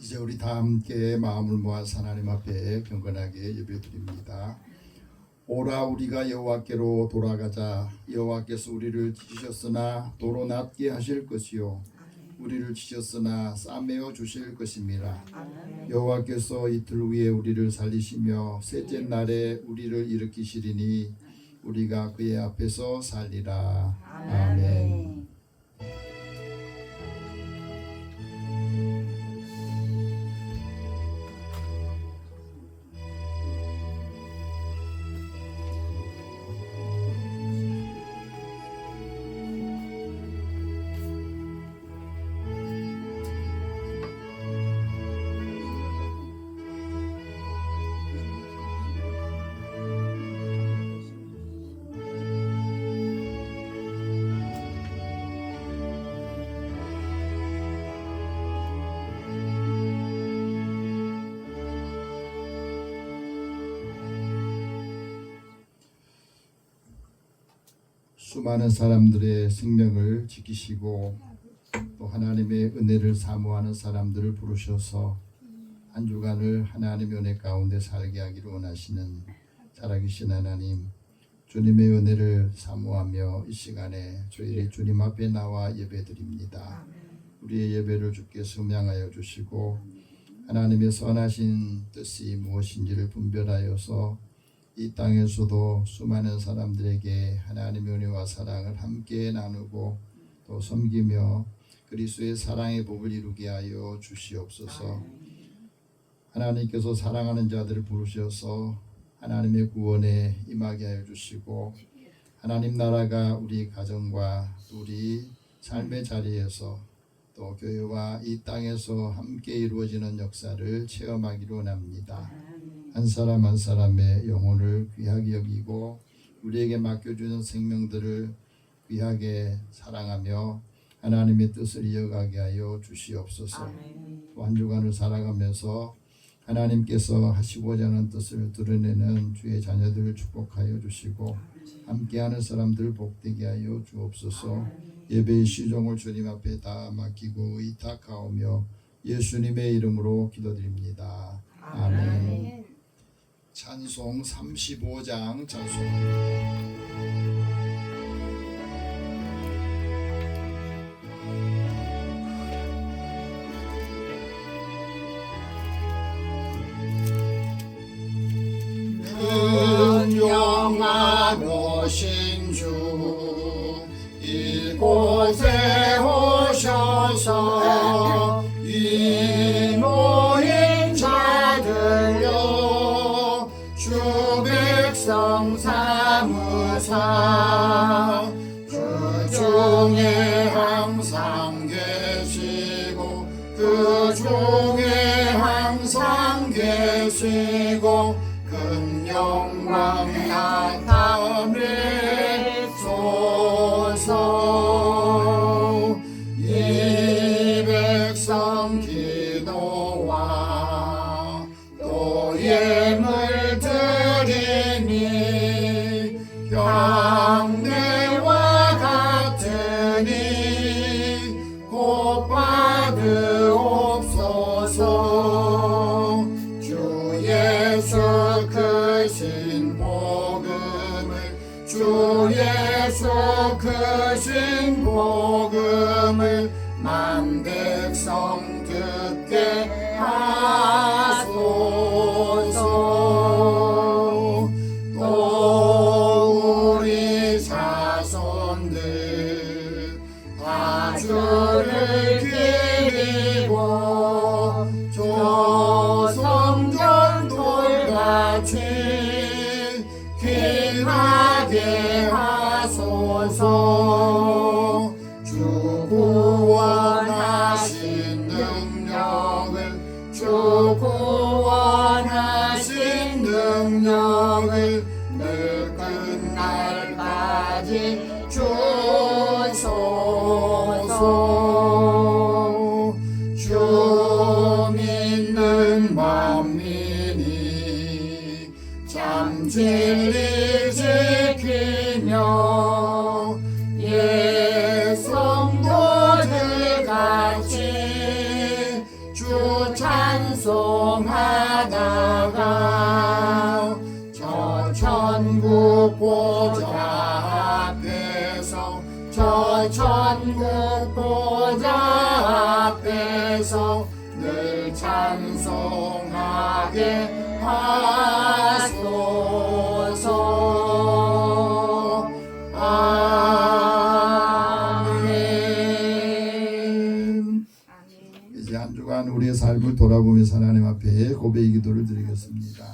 이제 우리 다 함께 마음을 모아서 하나님 앞에 경건하게 예배드립니다. 오라 우리가 여호와께로 돌아가자. 여호와께서 우리를 지으셨으나 도로 낮게 하실 것이요 우리를 지셨으나 싸매어 주실 것입니다. 여호와께서 이틀 후에 우리를 살리시며 셋째 날에 우리를 일으키시리니 우리가 그의 앞에서 살리라. 아멘. 수많은 사람들의 생명을 지키시고 또 하나님의 은혜를 사모하는 사람들을 부르셔서 한 주간을 하나님의 은혜 가운데 살게 하기를 원하시는 살아계신 하나님, 주님의 은혜를 사모하며 이 시간에 저희들이 주님 앞에 나와 예배드립니다. 우리의 예배를 주께 섬양하여 주시고 하나님의 선하신 뜻이 무엇인지를 분별하여서 이 땅에서도 수많은 사람들에게 하나님의 은혜와 사랑을 함께 나누고 또 섬기며 그리스도의 사랑의 복을 이루게 하여 주시옵소서. 하나님께서 사랑하는 자들을 부르셔서 하나님의 구원에 임하게 하여 주시고 하나님 나라가 우리 가정과 우리 삶의 자리에서 또 교회와 이 땅에서 함께 이루어지는 역사를 체험하기로 원합니다. 한 사람 한 사람의 영혼을 귀하게 여기고 우리에게 맡겨주는 생명들을 귀하게 사랑하며 하나님의 뜻을 이어가게 하여 주시옵소서. 한 주간을 살아가면서 하나님께서 하시고자 하는 뜻을 드러내는 주의 자녀들을 축복하여 주시고 함께하는 사람들 복되게 하여 주옵소서. 예배의 시종을 주님 앞에 다 맡기고 의탁하오며 예수님의 이름으로 기도드립니다. 아멘. 찬송 35장 찬송합니다. 큰 영화로신 주 이곳에 오셔서 이 모인 자들여 주 백성 삼으사 그 중에 항상 계시고 그 중에 항상 계시고 큰 영광 나타내소서. 이 백성 기도와 또 예물 드리니 향내와 같으니 곧 받으옵소서. 주 예수 크신 복음을 주 예수 크신 복음을 만 백성 듣게 하소서. 또 우리 자손들 다 주를 기리고 조성전 돌같이 귀하게 하소서. 주 구원하신 능력을 찬송하다가 저 천국 보좌 앞에서 저 천국 보좌 앞에서 늘 찬송하게 하소서. 아멘. 이제 한 주간 우리의 삶을 돌아보면서 하나님 앞에 고백의 기도를 드리겠습니다.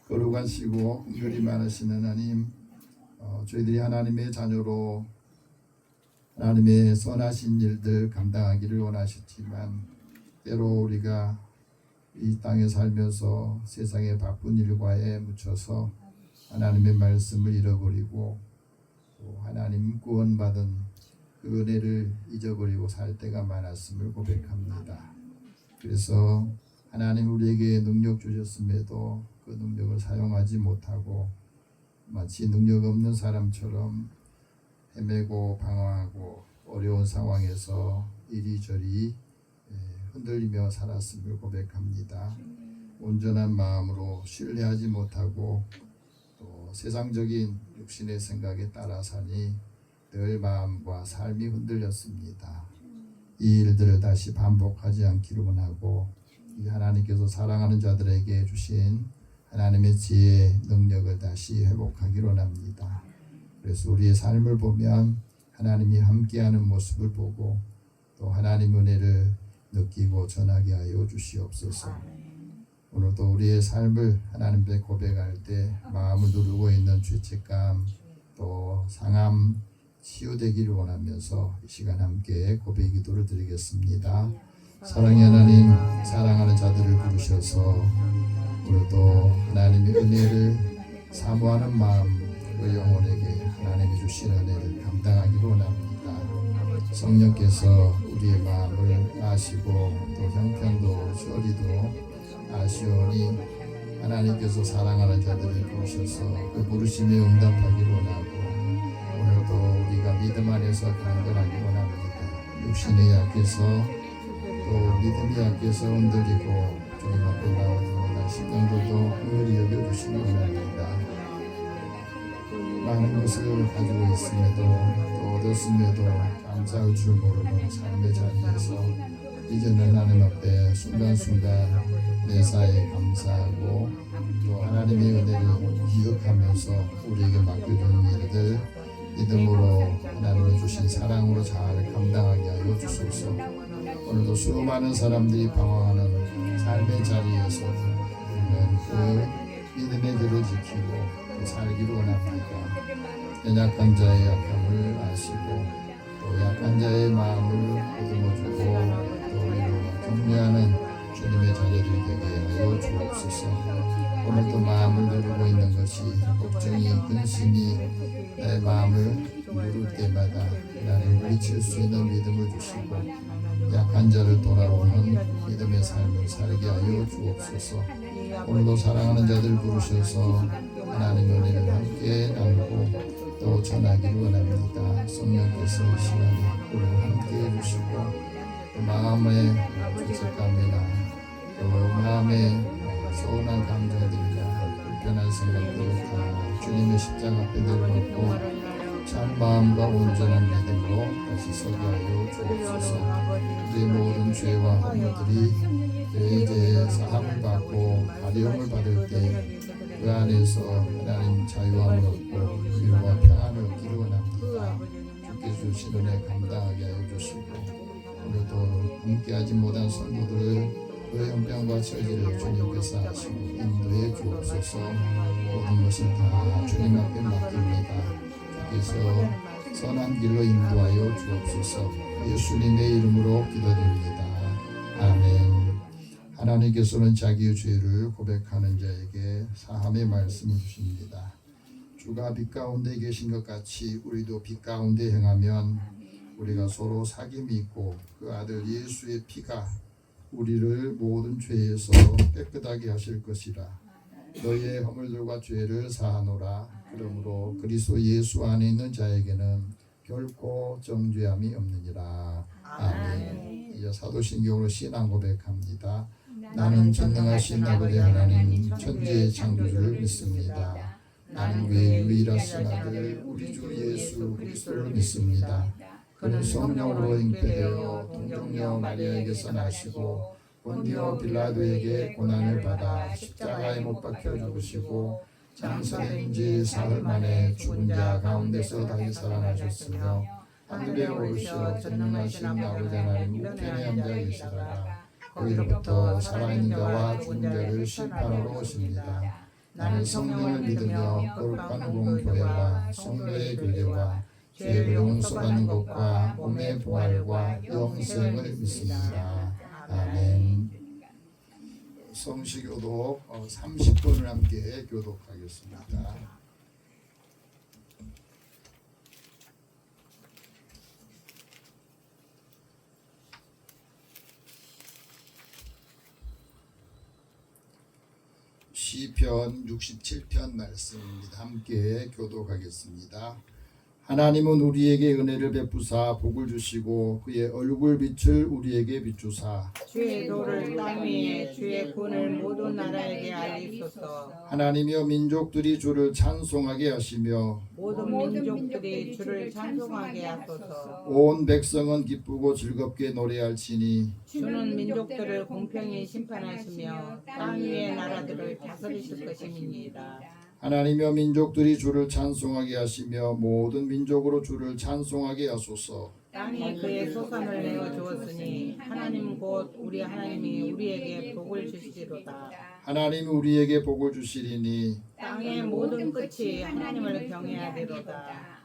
거룩하시고 긍휼이 많으신 하나님, 저희들이 하나님의 자녀로 하나님의 선하신 일들 감당하기를 원하셨지만 때로 우리가 이 땅에 살면서 세상의 바쁜 일과에 묻혀서 하나님의 말씀을 잃어버리고 또 하나님 구원받은 그 은혜를 잊어버리고 살 때가 많았음을 고백합니다. 그래서 하나님 우리에게 능력 주셨음에도 그 능력을 사용하지 못하고 마치 능력 없는 사람처럼 헤매고 방황하고 어려운 상황에서 이리저리 흔들리며 살았음을 고백합니다. 온전한 마음으로 신뢰하지 못하고 또 세상적인 육신의 생각에 따라 사니 늘 마음과 삶이 흔들렸습니다. 이 일들을 다시 반복하지 않기를 원하고 이 하나님께서 사랑하는 자들에게 주신 하나님의 지혜, 능력을 다시 회복하기를 원합니다. 그래서 우리의 삶을 보면 하나님이 함께하는 모습을 보고 또 하나님 은혜를 느끼고 전하게 하여 주시옵소서. 오늘도 우리의 삶을 하나님 앞에 고백할 때 마음을 누르고 있는 죄책감 또 상함 치유되기를 원하면서 이 시간 함께 고백 기도를 드리겠습니다. 사랑의 하나님, 사랑하는 자들을 부르셔서 오늘도 하나님의 은혜를 사모하는 마음 그 영혼에게 하나님이 주신 은혜를 감당하기를 원합니다. 성령께서 우리의 마음을 아시고 또 형편도 처리도 아시오니 하나님께서 사랑하는 자들을 부르셔서 그 부르심에 응답하기를 원하고 오늘도 우리가 믿음 안에서 강건하기를 원합니다. 육신이 약해서 또 믿음이 약해서 흔들리고 주님 앞에 나오는 심령들도 긍휼히 여겨주시기 원합니다. 많은 것을 가지고 있음에도 또 얻었음에도 감사할 줄 모르는 삶의 자리에서 이제는 하나님 앞에 순간순간 매사에 감사하고 또 하나님의 은혜를 기억하면서 우리에게 맡겨주는 일들 믿음으로 하나님이 주신 사랑으로 잘 감당하게 하여 주소서. 오늘도 수많은 사람들이 방황하는 삶의 자리에서 우리는 그 믿음의 길을 지키고 또 살기를 원합니다. 연약한 자의 약함을 아시고 또 약한 자의 마음을 보듬어주고 또 위로와 격려하는 주님의 자녀들이 되게 하여 주옵소서. 오늘도 마음을 누르고 있는 것이 걱정이 근심이 내 마음을 누를 때마다 나를 물리칠 수 있는 믿음을 주시고 약한 자를 돌아오는 믿음의 삶을 살게 하여 주옵소서. 오늘도 사랑하는 자들 부르셔서 하나님 은혜를 함께 나누고 또 전하기를 원합니다. 성령께서 이 시간에 우리를 함께 해주시고 또 마음의 죄책감이나 또 마음의 서운한 감정들이나 불편한 생각들을 다 주님의 십자가 앞에 내려놓고 참 마음과 온전한 믿음으로 다시 서게 하여 주옵소서. 우리의 모든 죄와 허물들이 내 죄의 사함을 받고 가려움을 받을 때 그 안에서 하나님 자유함을 얻고 위로와 평안을 얻기를 원합니다. 주께 주신 은혜 감당하게 하여 주시고 오늘도 함께하지 못한 성도들을 그 형편과 처지를 주님께서 하시고 인도해 주옵소서. 모든 것을 다 주님 앞에 맡깁니다. 주께서 선한 길로 인도하여 주옵소서. 예수님의 이름으로 기도드립니다. 아멘. 하나님께서는 자기의 죄를 고백하는 자에게 사함의 말씀을 주십니다. 주가 빛 가운데 계신 것 같이 우리도 빛 가운데 행하면 우리가 서로 사귐이 있고 그 아들 예수의 피가 우리를 모든 죄에서 깨끗하게 하실 것이라. 너희의 허물들과 죄를 사하노라. 그러므로 그리스도 예수 안에 있는 자에게는 결코 정죄함이 없느니라. 아멘. 이제 사도신경으로 신앙 고백합니다. 나는 전능하신 아버지 하나님 천지의 창조주를 믿습니다. 나는 그의 유일하신 아들 우리 주 예수 그리스도를 믿습니다. 그는 성령으로 잉태되어 동정녀 마리아에게서 나시고 본디오 빌라도에게 고난을 받아 십자가에 못 박혀 죽으시고 장사된 지 사흘 만에 죽은 자 가운데서 다시 살아나셨으며 하늘에 오르시어 전능하신 아버지 하나님 우편에 앉아 계시다가 거기로부터 살아있는 자와 죽은 자를 심판하러 오십니다. 나는 성령을 믿으며 거룩한 공교회와 성도의 교제와 죄를 용서받는 것과 몸의 부활과 영생을 믿습니다. 아멘. 성시교독 30분을 함께 교독하겠습니다. 시편 67편 말씀입니다. 함께 교독하겠습니다. 하나님은 우리에게 은혜를 베푸사 복을 주시고 그의 얼굴 빛을 우리에게 비추사 주의 도를 땅 위에 주의 군을 모든 나라에게 알리소서. 하나님이여 민족들이 주를 찬송하게 하시며 모든 민족들이 주를 찬송하게 하소서. 온 백성은 기쁘고 즐겁게 노래할지니 주는 민족들을 공평히 심판하시며 땅 위의 나라들을 다스리실 것입니다. 하나님이여 민족들이 주를 찬송하게 하시며 모든 민족으로 주를 찬송하게 하소서. 땅이 그의 소산을 내어 주었으니 하나님 곧 우리 하나님이 우리에게 복을 주시리로다. 하나님이 우리에게 복을 주시리니 땅의 모든 끝이 하나님을 경외하리로다.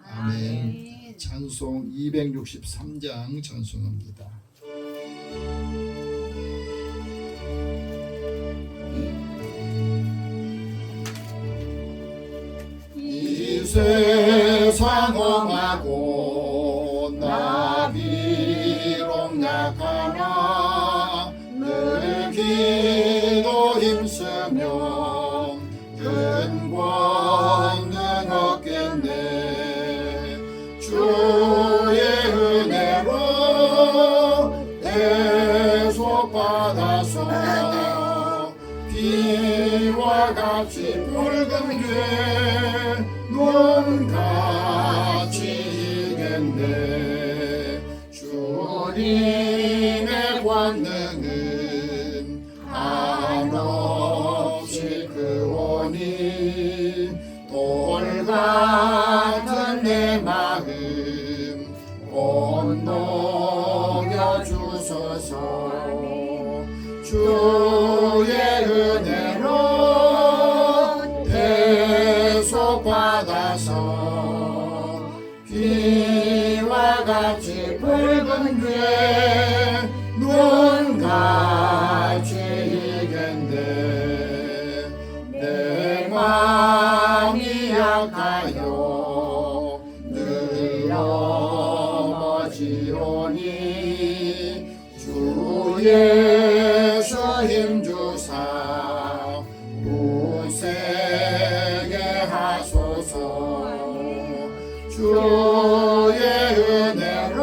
아멘. 찬송 263장 찬송합니다. 이 세상 험하고 나 비록 약하나 늘 기도 힘쓰며 큰 권능 얻겠네. 주의 은혜로 대속받아서 비와 같이 붉은 죄 눈같이 이겠네. 주님의 권능은 한없이 크오니 돌 같은 내 마음 곧 녹여주소서. 주의 은혜로 대속받아서 비와 같이 붉은 죄 눈같이 이겠네. 내 마음이 약하여 늘 넘어지오니 주 예수 힘주사 굳세게 하소서. 주의 은혜로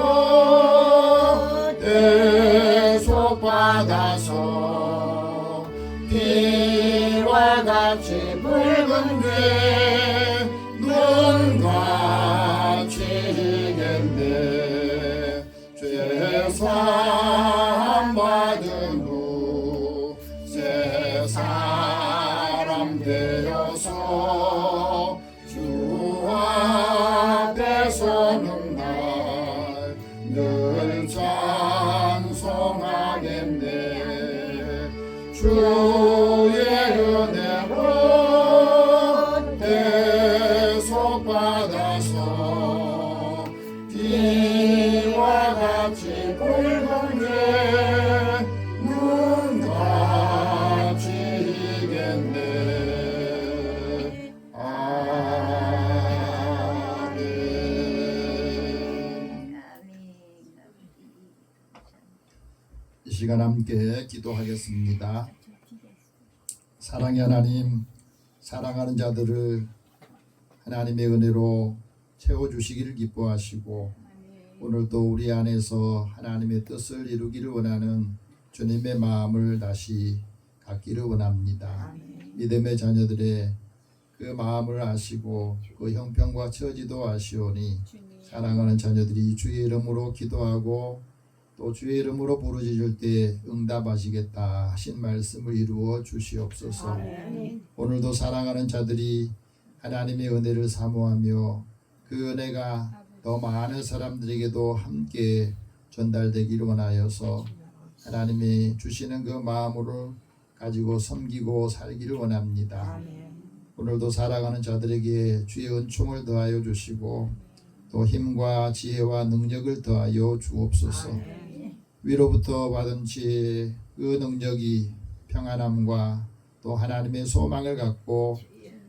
대속받아서 비와 같이 붉은 죄 눈같이 이겠네. 죄사함 받은 후 새 사람 되어서 주 앞에 서는 날 늘 찬송하겠네. 주의 은혜로 대속받아서 비와 같이 붉은 죄 눈같이 이겠네. 아멘. 이 시간 함께 기도하겠습니다. 사랑의 하나님, 사랑하는 자들을 하나님의 은혜로 채워주시기를 기뻐하시고 오늘도 우리 안에서 하나님의 뜻을 이루기를 원하는 주님의 마음을 다시 갖기를 원합니다. 믿음의 자녀들의 그 마음을 아시고 그 형편과 처지도 아시오니 사랑하는 자녀들이 주의 이름으로 기도하고 또 주의 이름으로 부르짖을 때 응답하시겠다 하신 말씀을 이루어 주시옵소서. 오늘도 사랑하는 자들이 하나님의 은혜를 사모하며 그 은혜가 더 많은 사람들에게도 함께 전달되기를 원하여서 하나님이 주시는 그 마음으로 가지고 섬기고 살기를 원합니다. 오늘도 살아가는 자들에게 주의 은총을 더하여 주시고 또 힘과 지혜와 능력을 더하여 주옵소서. 위로부터 받은 지혜 그 능력이 평안함과 또 하나님의 소망을 갖고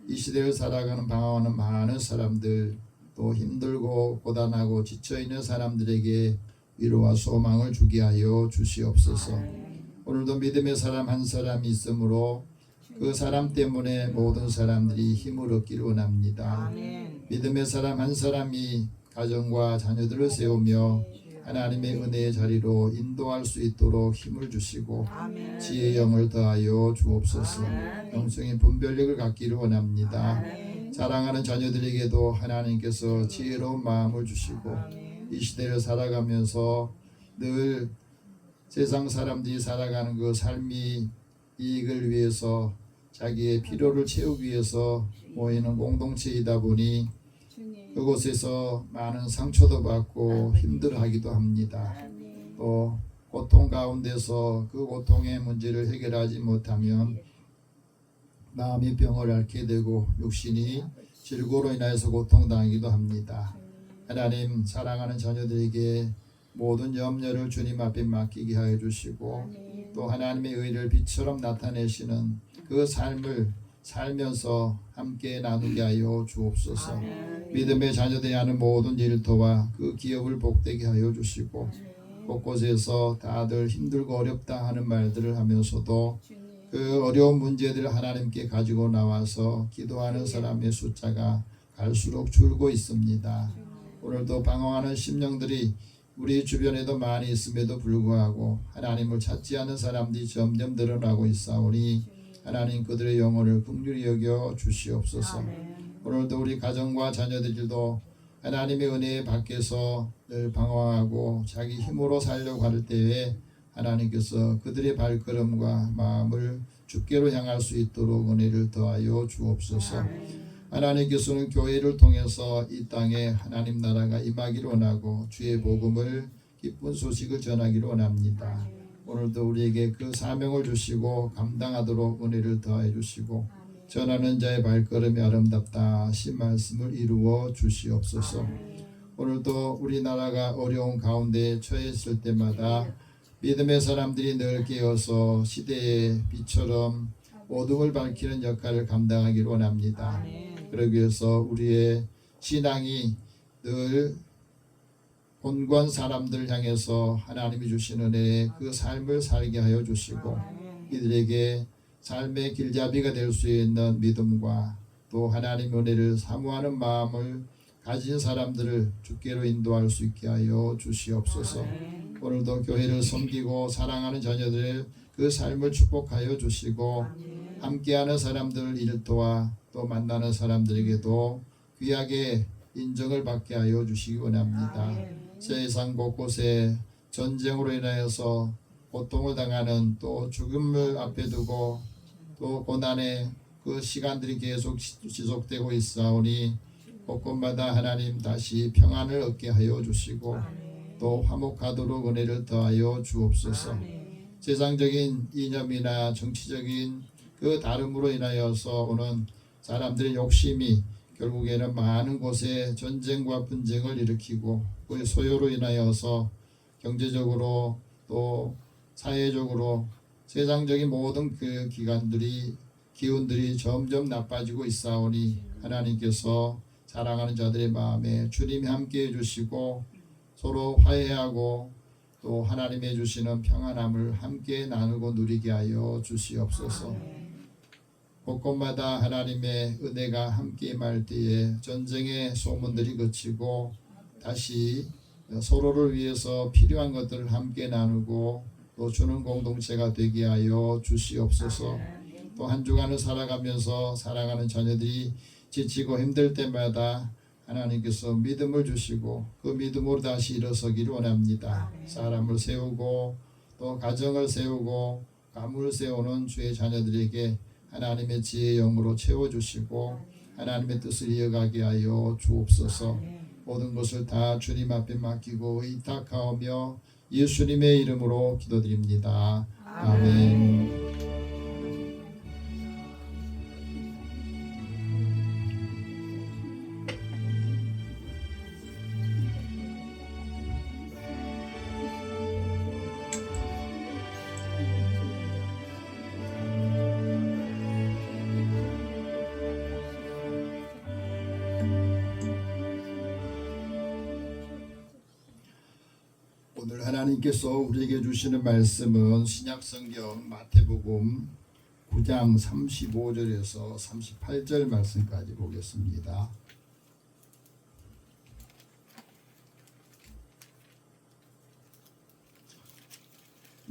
이 시대를 살아가는 방황하는 많은 사람들 또 힘들고 고단하고 지쳐있는 사람들에게 위로와 소망을 주게 하여 주시옵소서. 오늘도 믿음의 사람 한 사람이 있으므로 그 사람 때문에 모든 사람들이 힘을 얻기를 원합니다. 믿음의 사람 한 사람이 가정과 자녀들을 세우며 하나님의 은혜의 자리로 인도할 수 있도록 힘을 주시고 지혜의 영을 더하여 주옵소서. 영성의 분별력을 갖기를 원합니다. 사랑하는 자녀들에게도 하나님께서 지혜로운 마음을 주시고 이 시대를 살아가면서 늘 세상 사람들이 살아가는 그 삶이 이익을 위해서 자기의 필요를 채우기 위해서 모이는 공동체이다 보니 그곳에서 많은 상처도 받고 힘들어하기도 합니다. 또 고통 가운데서 그 고통의 문제를 해결하지 못하면 마음이 병을 앓게 되고 육신이 질고로 인하여서 고통당하기도 합니다. 하나님 사랑하는 자녀들에게 모든 염려를 주님 앞에 맡기게 하여 주시고 또 하나님의 의를 빛처럼 나타내시는 그 삶을 살면서 함께 나누게 하여 주옵소서. 믿음의 자녀들이 하는 모든 일터와 그 기업을 복되게 하여 주시고 곳곳에서 다들 힘들고 어렵다 하는 말들을 하면서도 그 어려운 문제들을 하나님께 가지고 나와서 기도하는 사람의 숫자가 갈수록 줄고 있습니다. 오늘도 방황하는 심령들이 우리 주변에도 많이 있음에도 불구하고 하나님을 찾지 않는 사람들이 점점 늘어나고 있사오니 하나님 그들의 영혼을 긍휼히 여겨 주시옵소서. 오늘도 우리 가정과 자녀들도 하나님의 은혜 밖에서 늘 방황하고 자기 힘으로 살려고 할 때에 하나님께서 그들의 발걸음과 마음을 주께로 향할 수 있도록 은혜를 더하여 주옵소서. 하나님께서는 교회를 통해서 이 땅에 하나님 나라가 임하기를 원하고 주의 복음을 기쁜 소식을 전하기를 원합니다. 오늘도 우리에게 그 사명을 주시고 감당하도록 은혜를 더해 주시고 전하는 자의 발걸음이 아름답다 하신 말씀을 이루어 주시옵소서. 오늘도 우리나라가 어려운 가운데 처해 있을 때마다 믿음의 사람들이 늘 깨어서 시대의 빛처럼 어둠을 밝히는 역할을 감당하기를 원합니다. 그러기 위해서 우리의 신앙이 늘 곤고한 사람들을 향해서 하나님이 주신 은혜의 그 삶을 살게 하여 주시고 이들에게 삶의 길잡이가 될 수 있는 믿음과 또 하나님의 은혜를 사모하는 마음을 가진 사람들을 주께로 인도할 수 있게 하여 주시옵소서. 오늘도 교회를 섬기고 사랑하는 자녀들의 그 삶을 축복하여 주시고 함께하는 사람들 일터와 또 만나는 사람들에게도 귀하게 인정을 받게 하여 주시기 원합니다. 세상 곳곳에 전쟁으로 인하여서 고통을 당하는 또 죽음을 앞에 두고 또 고난의 그 시간들이 계속 지속되고 있사오니 곳곳마다 하나님 다시 평안을 얻게 하여 주시고 또 화목하도록 은혜를 더하여 주옵소서. 세상적인 이념이나 정치적인 그 다름으로 인하여서 오는 사람들의 욕심이 결국에는 많은 곳에 전쟁과 분쟁을 일으키고 그 소요로 인하여서 경제적으로 또 사회적으로 세상적인 모든 그 기운들이 점점 나빠지고 있사오니 하나님께서 사랑하는 자들의 마음에 주님이 함께해 주시고 서로 화해하고 또 하나님이 주시는 평안함을 함께 나누고 누리게 하여 주시옵소서. 곳곳마다 하나님의 은혜가 함께 임할 때에 전쟁의 소문들이 그치고 다시 서로를 위해서 필요한 것들을 함께 나누고 또 주는 공동체가 되게 하여 주시옵소서. 또 한 주간을 살아가면서 사랑하는 자녀들이 지치고 힘들 때마다 하나님께서 믿음을 주시고 그 믿음으로 다시 일어서기를 원합니다. 사람을 세우고 또 가정을 세우고 가문을 세우는 주의 자녀들에게 하나님의 지혜의 영으로 채워주시고 하나님의 뜻을 이어가게 하여 주옵소서. 모든 것을 다 주님 앞에 맡기고 의탁하오며 예수님의 이름으로 기도드립니다. 아멘. 오늘 하나님께서 우리에게 주시는 말씀은 신약성경 마태복음 9장 35절에서 38절 말씀까지 보겠습니다.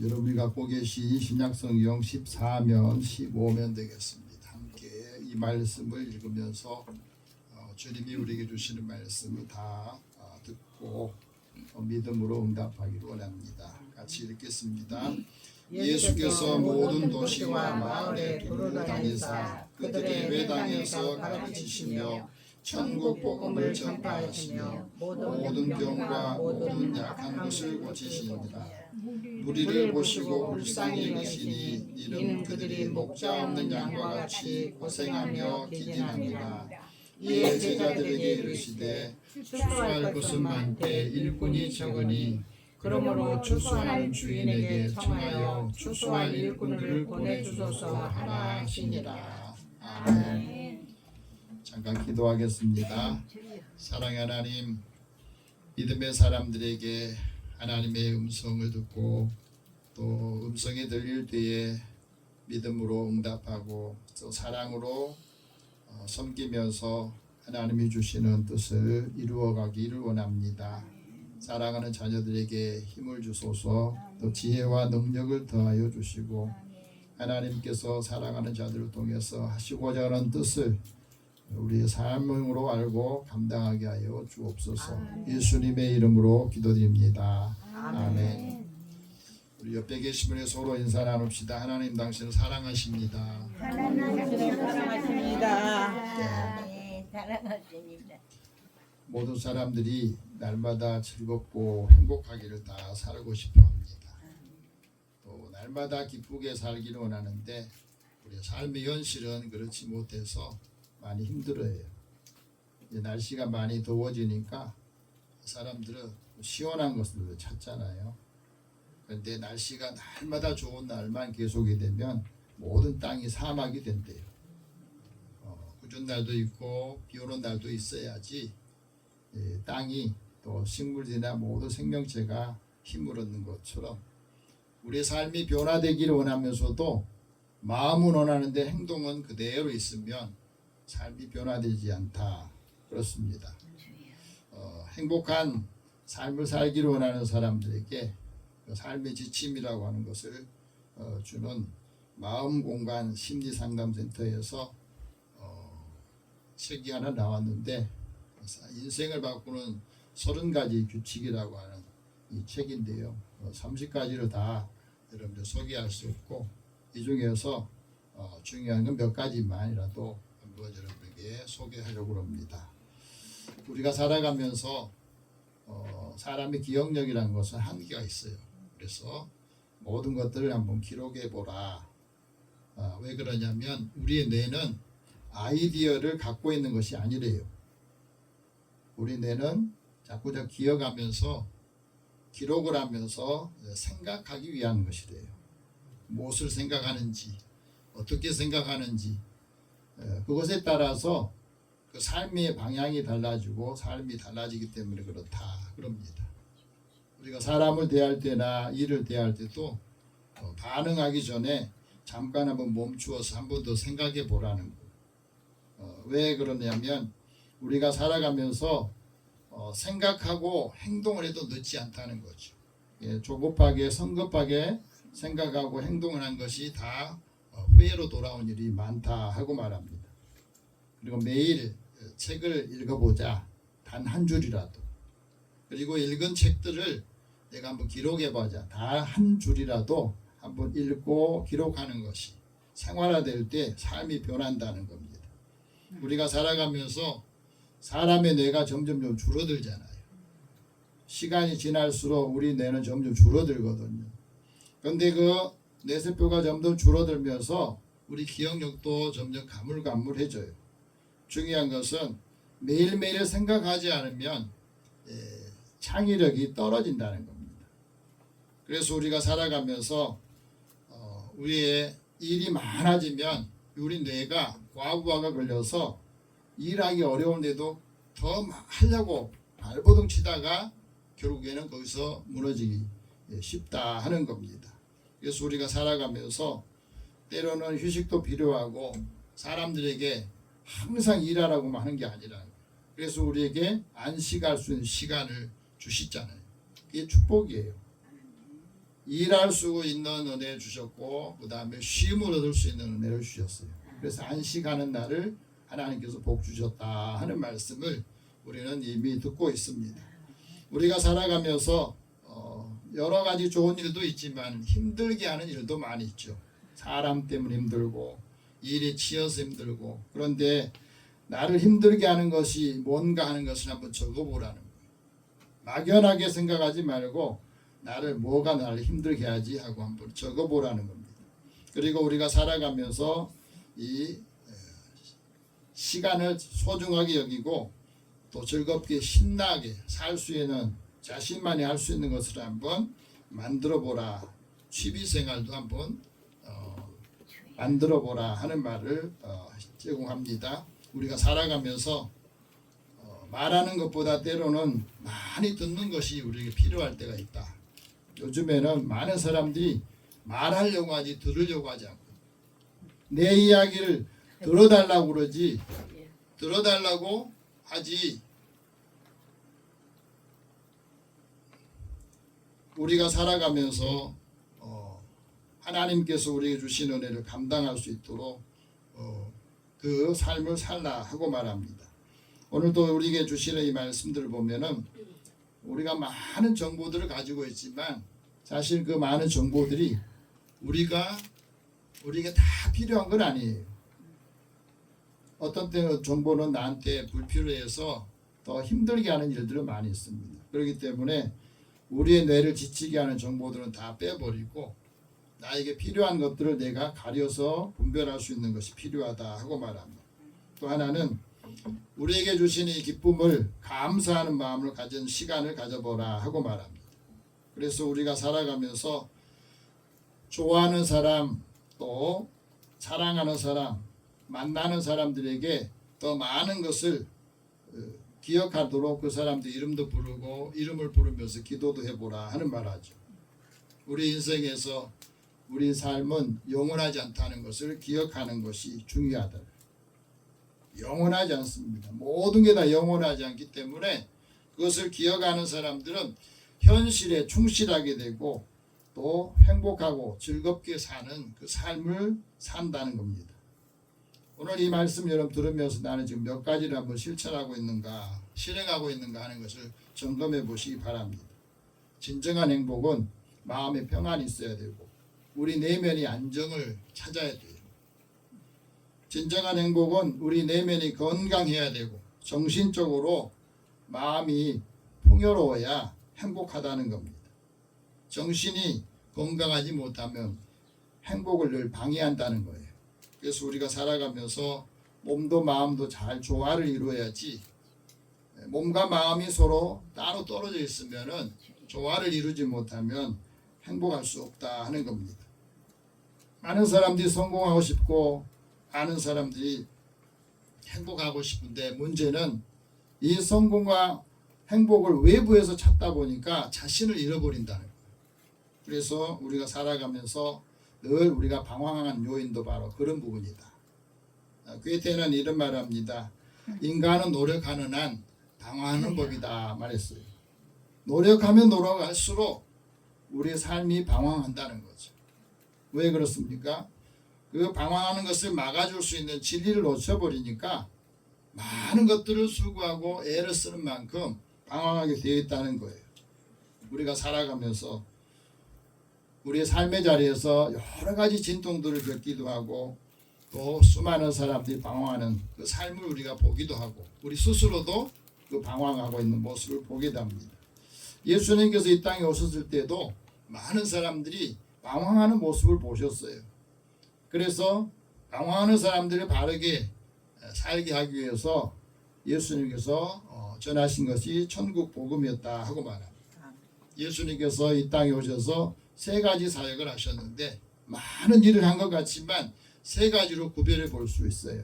여러분이 갖고 계신 신약성경 14면 15면 되겠습니다. 함께 이 말씀을 읽으면서 주님이 우리에게 주시는 말씀을 다 듣고 믿음으로 응답하기를 원합니다. 같이 읽겠습니다. 예수께서 모든 도시와 마을에 돌아다니사 그들의 회당에서 가르치시며 천국 복음을 전파하시며 모든 병과 모든 약한 것을 고치시니라. 무리를 보시고 불쌍히 여기시니 이는 그들이 목자 없는 양과 같이 고생하며 기진합니다. 이에 제자들에게 이르시되 추수할 것은 많되 일꾼이 적으니 그러므로 추수하는 주인에게 청하여 추수할 일꾼들을 보내주소서 하라 하시니라. 아멘. 잠깐 기도하겠습니다. 사랑의 하나님, 믿음의 사람들에게 하나님의 음성을 듣고 또 음성이 들릴 때에 믿음으로 응답하고 또 사랑으로 섬기면서 하나님이 주시는 뜻을 이루어가기를 원합니다. 사랑하는 자녀들에게 힘을 주소서. 또 지혜와 능력을 더하여 주시고 하나님께서 사랑하는 자들을 통해서 하시고자 하는 뜻을 우리의 삶으로 알고 감당하게 하여 주옵소서. 예수님의 이름으로 기도드립니다. 아멘. 우리 옆에 계신 분이 서로 인사 나눕시다. 하나님 당신을 사랑하십니다. 하나님을 사랑하십니다. 네, 사랑하십니다. 모든 사람들이 날마다 즐겁고 행복하기를 다 살고 싶어 합니다. 또 날마다 기쁘게 살기를 원하는데 우리 삶의 현실은 그렇지 못해서 많이 힘들어해요. 이제 날씨가 많이 더워지니까 사람들은 시원한 것을 찾잖아요. 그런데 날씨가 날마다 좋은 날만 계속이 되면 모든 땅이 사막이 된대요. 궂은 날도 있고 비 오는 날도 있어야지 땅이 또 식물이나 모든 생명체가 힘을 얻는 것처럼 우리의 삶이 변화되기를 원하면서도 마음은 원하는데 행동은 그대로 있으면 삶이 변화되지 않다. 그렇습니다. 행복한 삶을 살기를 원하는 사람들에게 삶의 지침이라고 하는 것을 주는 마음공간 심리상담센터에서 책이 하나 나왔는데 인생을 바꾸는 30가지 규칙이라고 하는 이 책인데요. 30가지를 다 여러분들 소개할 수 없고 이 중에서 중요한 건 몇 가지만이라도 한번 여러분에게 소개하려고 합니다. 우리가 살아가면서 사람의 기억력이라는 것은 한계가 있어요. 그래서 모든 것들을 한번 기록해 보라. 왜 그러냐면 우리의 뇌는 아이디어를 갖고 있는 것이 아니래요. 우리 뇌는 자꾸자꾸 기억하면서 기록을 하면서 생각하기 위한 것이래요. 무엇을 생각하는지 어떻게 생각하는지 그것에 따라서 그 삶의 방향이 달라지고 삶이 달라지기 때문에 그렇다 그럽니다. 우리가 사람을 대할 때나 일을 대할 때도 반응하기 전에 잠깐 한번 멈추어서 한 번 더 생각해 보라는 거. 왜 그러냐면 우리가 살아가면서 생각하고 행동을 해도 늦지 않다는 거죠. 조급하게 성급하게 생각하고 행동을 한 것이 다 후회로 돌아온 일이 많다 하고 말합니다. 그리고 매일 책을 읽어보자. 단 한 줄이라도. 그리고 읽은 책들을 내가 한번 기록해보자. 다 한 줄이라도 한번 읽고 기록하는 것이 생활화될 때 삶이 변한다는 겁니다. 우리가 살아가면서 사람의 뇌가 점점 좀 줄어들잖아요. 시간이 지날수록 우리 뇌는 점점 줄어들거든요. 그런데 그 뇌세포가 점점 줄어들면서 우리 기억력도 점점 가물가물해져요. 중요한 것은 매일매일 생각하지 않으면 창의력이 떨어진다는 겁니다. 그래서 우리가 살아가면서 우리의 일이 많아지면 우리 뇌가 과부하가 걸려서 일하기 어려운데도 더 하려고 발버둥 치다가 결국에는 거기서 무너지기 쉽다 하는 겁니다. 그래서 우리가 살아가면서 때로는 휴식도 필요하고 사람들에게 항상 일하라고만 하는 게 아니라 그래서 우리에게 안식할 수 있는 시간을 주시잖아요. 그게 축복이에요. 일할 수 있는 은혜 주셨고 그 다음에 쉼을 얻을 수 있는 은혜를 주셨어요. 그래서 안식하는 날을 하나님께서 복 주셨다 하는 말씀을 우리는 이미 듣고 있습니다. 우리가 살아가면서 여러 가지 좋은 일도 있지만 힘들게 하는 일도 많이 있죠. 사람 때문에 힘들고 일에 치여서 힘들고 그런데 나를 힘들게 하는 것이 뭔가 하는 것을 한번 적어보라는 거예요. 막연하게 생각하지 말고 뭐가 나를 힘들게 하지 하고 한번 적어보라는 겁니다. 그리고 우리가 살아가면서 이 시간을 소중하게 여기고 또 즐겁게 신나게 살 수 있는 자신만이 할 수 있는 것을 한번 만들어 보라. 취미생활도 한번 만들어 보라 하는 말을 제공합니다. 우리가 살아가면서 말하는 것보다 때로는 많이 듣는 것이 우리에게 필요할 때가 있다. 요즘에는 많은 사람들이 말하려고 하지 들으려고 하지 않고 내 이야기를 들어달라고 그러지 들어달라고 하지. 우리가 살아가면서 하나님께서 우리에게 주신 은혜를 감당할 수 있도록 그 삶을 살라 하고 말합니다. 오늘도 우리에게 주시는 이 말씀들을 보면은 우리가 많은 정보들을 가지고 있지만 사실 그 많은 정보들이 우리에게 다 필요한 건 아니에요. 어떤 때는 정보는 나한테 불필요해서 더 힘들게 하는 일들은 많이 있습니다. 그렇기 때문에 우리의 뇌를 지치게 하는 정보들은 다 빼버리고 나에게 필요한 것들을 내가 가려서 분별할 수 있는 것이 필요하다 하고 말합니다. 또 하나는 우리에게 주신 이 기쁨을 감사하는 마음을 가진 시간을 가져보라 하고 말합니다. 그래서 우리가 살아가면서 좋아하는 사람 또 사랑하는 사람 만나는 사람들에게 더 많은 것을 기억하도록 그 사람들 이름도 부르고 이름을 부르면서 기도도 해보라 하는 말하죠. 우리 인생에서 우리 삶은 영원하지 않다는 것을 기억하는 것이 중요하다. 영원하지 않습니다. 모든 게 다 영원하지 않기 때문에 그것을 기억하는 사람들은 현실에 충실하게 되고 또 행복하고 즐겁게 사는 그 삶을 산다는 겁니다. 오늘 이 말씀 여러분 들으면서 나는 지금 몇 가지를 한번 실천하고 있는가 실행하고 있는가 하는 것을 점검해 보시기 바랍니다. 진정한 행복은 마음에 평안이 있어야 되고 우리 내면이 안정을 찾아야 돼요. 진정한 행복은 우리 내면이 건강해야 되고 정신적으로 마음이 풍요로워야 행복하다는 겁니다. 정신이 건강하지 못하면 행복을 늘 방해한다는 거예요. 그래서 우리가 살아가면서 몸도 마음도 잘 조화를 이루어야지 몸과 마음이 서로 따로 떨어져 있으면은 조화를 이루지 못하면 행복할 수 없다 하는 겁니다. 많은 사람들이 성공하고 싶고 많은 사람들이 행복하고 싶은데 문제는 이 성공과 행복을 외부에서 찾다 보니까 자신을 잃어버린다는 거예요. 그래서 우리가 살아가면서 늘 우리가 방황하는 요인도 바로 그런 부분이다. 괴테는 이런 말을 합니다. 인간은 노력하는 한 방황하는 법이다 말했어요. 노력하면 노력할수록 우리의 삶이 방황한다는 거죠. 왜 그렇습니까? 그 방황하는 것을 막아줄 수 있는 진리를 놓쳐버리니까 많은 것들을 수고하고 애를 쓰는 만큼 방황하게 되어 있다는 거예요. 우리가 살아가면서 우리의 삶의 자리에서 여러 가지 진통들을 겪기도 하고 또 수많은 사람들이 방황하는 그 삶을 우리가 보기도 하고 우리 스스로도 그 방황하고 있는 모습을 보게 됩니다. 예수님께서 이 땅에 오셨을 때도 많은 사람들이 방황하는 모습을 보셨어요. 그래서 방황하는 사람들을 바르게 살게 하기 위해서 예수님께서 전하신 것이 천국 복음이었다 하고 말합니다. 예수님께서 이 땅에 오셔서 세 가지 사역을 하셨는데 많은 일을 한 것 같지만 세 가지로 구별해 볼 수 있어요.